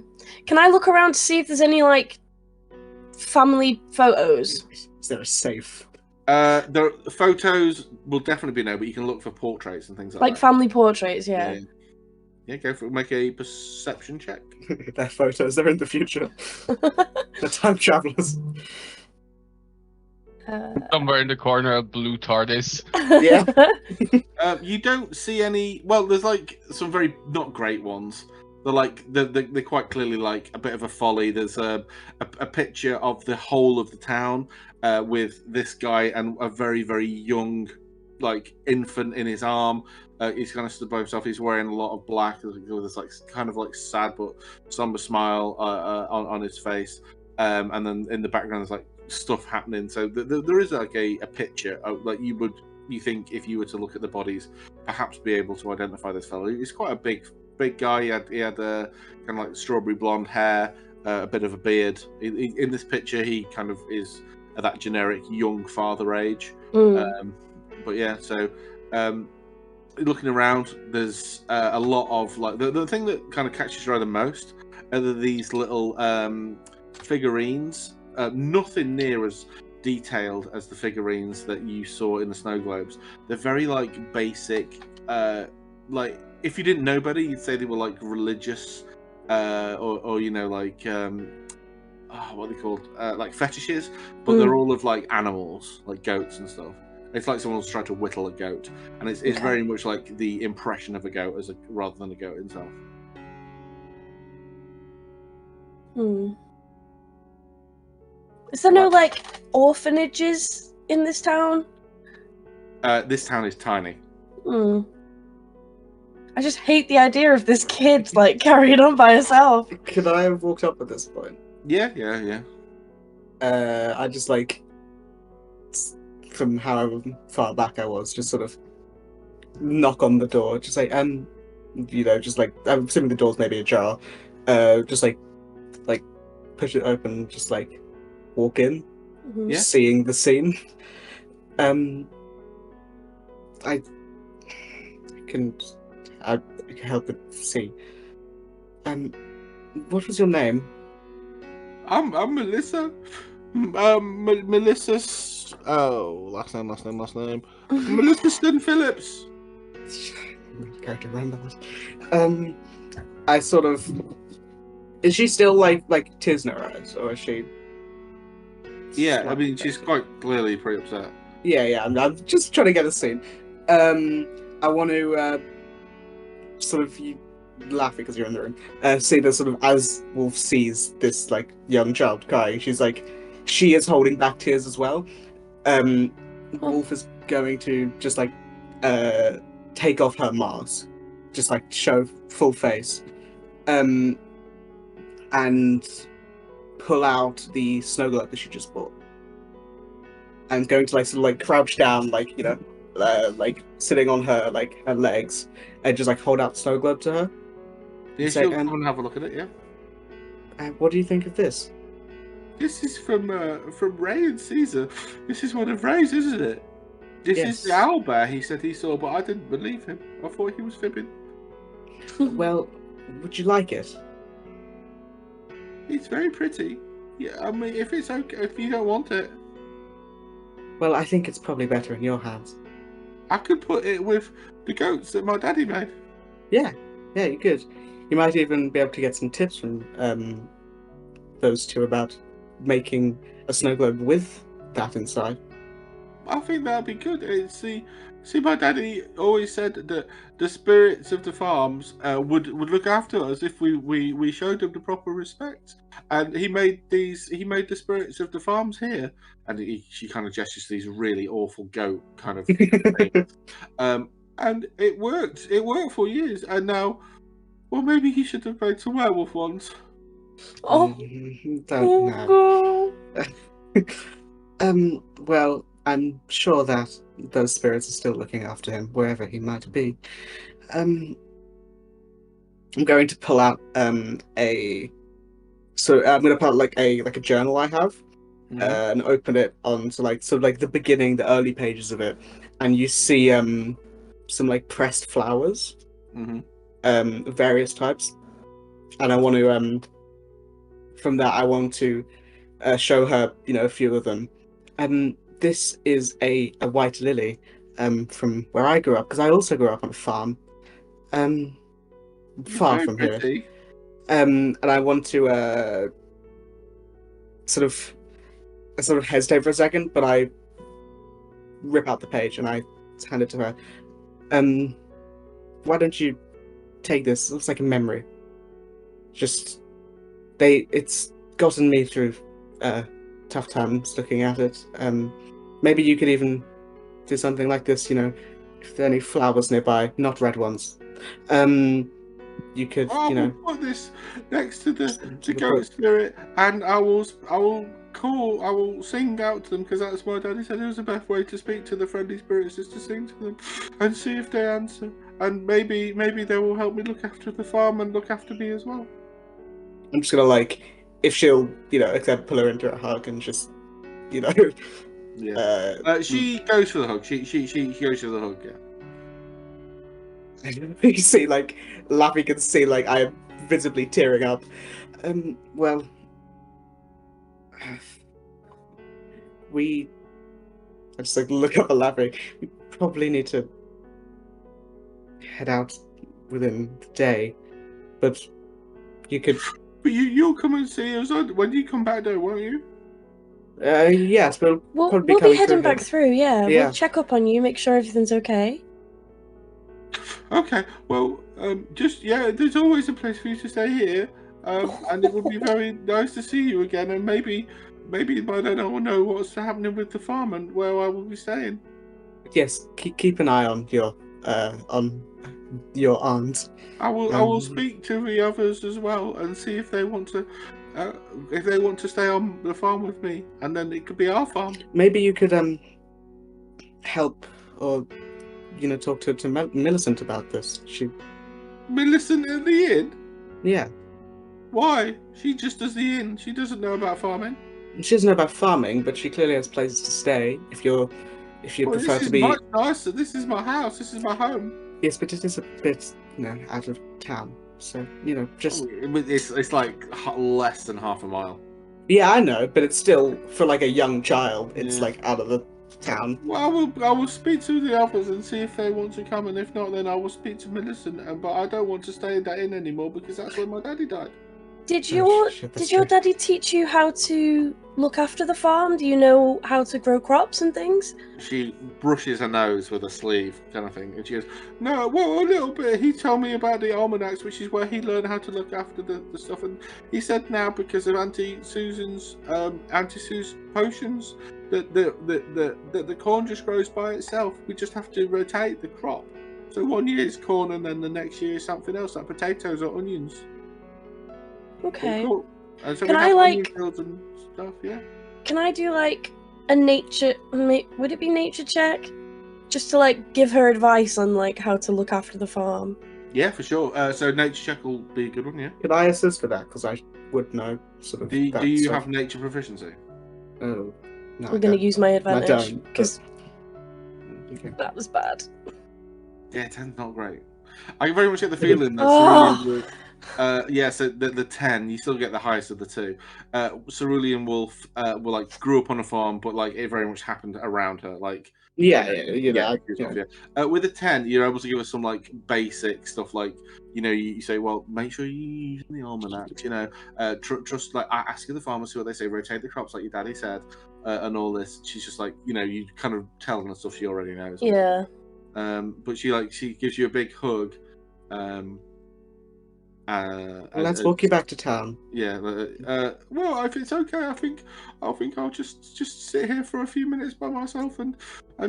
Can I look around to see if there's any like family photos? Is there a safe? The photos will definitely be no, but you can look for portraits and things like that. Like family portraits, yeah. Yeah, go for it. Make a perception check. They're photos. They're in the future. They're time travelers. Somewhere in the corner, a blue TARDIS. Yeah. You don't see any. Well, there's like some very not great ones. They're quite clearly like a bit of a folly. There's a picture of the whole of the town with this guy and a very, very young like infant in his arm. He's kind of stood by himself. He's wearing a lot of black with this like kind of like sad but somber smile on his face. And then in the background there's like stuff happening. So there is like a picture of like you think if you were to look at the bodies, perhaps be able to identify this fellow. He's quite a big guy. He had kind of like strawberry blonde hair, a bit of a beard. In this picture, he kind of is at that generic young father age. But yeah, so looking around, there's a lot of like the thing that kind of catches your eye the most are these little figurines. Nothing near as detailed as the figurines that you saw in the snow globes. They're very like basic. Like if you didn't know better, you'd say they were like religious, or like what are they called? Like fetishes, but they're all of like animals, like goats and stuff. It's like someone's trying to whittle a goat, and it's very much like the impression of a goat rather than a goat himself. Is there no like orphanages in this town? This town is tiny. I just hate the idea of this kid like carrying on by herself. Could I have walked up at this point? Yeah. I just like, from however far back I was, just sort of knock on the door, just like, just like, I'm assuming the door's maybe ajar, just like push it open, just like walk in, seeing the scene. I can help it see. What was your name? I'm Melissa. Melissa. Last name. Melissa Stin Phillips. Character remember that. I sort of. Is she still like tears in her eyes, or is she? Yeah, I mean, she's quite clearly pretty upset. Yeah. I'm just trying to get a scene. I want to sort of you laughing because you're in the room. See that sort of as Wolf sees this like young child crying, she is holding back tears as well. Wolf is going to just like take off her mask, just like show full face, and pull out the snow globe that she just bought. And going to like sort of like crouch down, like like sitting on her like her legs, and just like hold out the snow globe to her. Yeah, Say, she'll come and have a look at it. Yeah. What do you think of this? This is from Ray and Caesar. This is one of Ray's, isn't it? This is the Yes. owlbear he said he saw, but I didn't believe him. I thought he was fibbing. Well, would you like it? It's very pretty. Yeah, I mean, if it's okay, if you don't want it, Well, I think it's probably better in your hands. I could put it with the goats that my daddy made. Yeah, you could. You might even be able to get some tips from those two about making a snow globe with that inside. I think that'd be good. See, my daddy always said that the spirits of the farms would look after us if we showed them the proper respect. And he made the spirits of the farms here, and she kind of gestures to these really awful goat kind of things. And it worked. It worked for years, and now, well, maybe he should have made some werewolf ones. Oh, Don't know. Well, I'm sure that those spirits are still looking after him, wherever he might be. I'm going to pull out I'm going to pull out like a journal I have, and open it onto like sort of like the beginning, the early pages of it, and you see some like pressed flowers, various types, and I want to from that I want to show her a few of them. This is a white lily from where I grew up, because I also grew up on a farm far Very from pretty. here. And I want to sort of hesitate for a second, but I rip out the page and I hand it to her. Why don't you take this? It looks like a memory. It's gotten me through tough times looking at it. Maybe you could even do something like this, if there are any flowers nearby, not red ones. You could, I will put this next to the goat spirit, and I will sing out to them, because that's what Daddy said it was the best way to speak to the friendly spirits, is to sing to them and see if they answer. And maybe they will help me look after the farm and look after me as well. I'm just gonna if she'll, accept, pull her into a hug and just, Yeah. She goes for the hug. She goes for the hug. Yeah. You see, Laffy can see, I am visibly tearing up. Well, I just look up at Laffy. We probably need to head out within the day, but you could. But you'll come and see us when you come back, though, won't you? Yes, but we'll be heading back through. Yeah, we'll check up on you, make sure everything's okay. Okay. Well, there's always a place for you to stay here, and it would be very nice to see you again. And maybe by then I will know what's happening with the farm and where I will be staying. Yes, keep an eye on your aunt. I will speak to the others as well and see if they want to stay on the farm with me, and then it could be our farm. Maybe you could help or talk to Millicent about this. Millicent at the inn? Yeah. Why? She just does the inn. She doesn't know about farming. She doesn't know about farming, but she clearly has places to stay. If you prefer to be. This is much nicer. This is my house. This is my home. Yes, but it is a bit, out of town. So just. It's like less than half a mile. Yeah, I know, but it's still for a young child. It's out of the town. Well, I will speak to the others and see if they want to come, and if not, then I will speak to Millicent. But I don't want to stay in that inn anymore because that's where my daddy died. Did Oh, shit, that's did your true. daddy teach you how to look after the farm? Do you know how to grow crops and things? She brushes her nose with a sleeve, kind of thing, and she goes, "No, well, a little bit. He told me about the almanacs, which is where he learned how to look after the stuff. And he said now because of Auntie Susan's potions, that the corn just grows by itself. We just have to rotate the crop. So one year it's corn, and then the next year is something else, like potatoes or onions. Okay. Cool. And so Can we I, have onion like- fields and stuff. Yeah. Can I do like a nature? Would it be nature check? Just to like give her advice on like how to look after the farm. Yeah, for sure. So nature check will be a good one. Yeah. Could I assist with that? Because I would know sort of. Do that you stuff. have nature proficiency? Oh, no, I'm gonna use my advantage don't, because Okay. that was bad. Yeah, 10's not great. I very much get the It is- feeling that Oh. Cerulean Wolf. Yeah, so the 10, you still get the highest of the two. Cerulean Wolf will like grew up on a farm, but like it very much happened around her. Like Yeah, you know, with a 10, you're able to give us some like basic stuff, like you say, well, make sure you use the almanacs. Trust like ask the farmers what they say, rotate the crops like your daddy said, and all this. She's just like you kind of tell them the stuff she already knows. Yeah. But she gives you a big hug. Let's walk you back to town. Yeah. Well, if it's okay, I think I'll just sit here for a few minutes by myself and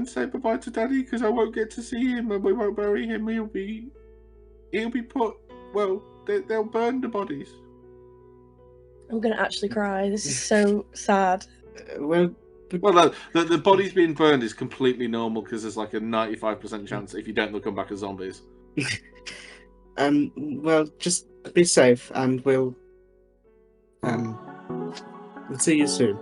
say goodbye to Daddy because I won't get to see him and we won't bury him. He'll be put. Well, they'll burn the bodies. I'm gonna actually cry. This is so sad. Well, the bodies being burned is completely normal because there's like a 95% chance if you don't, they'll come back as zombies. Well, just be safe, and we'll see you soon.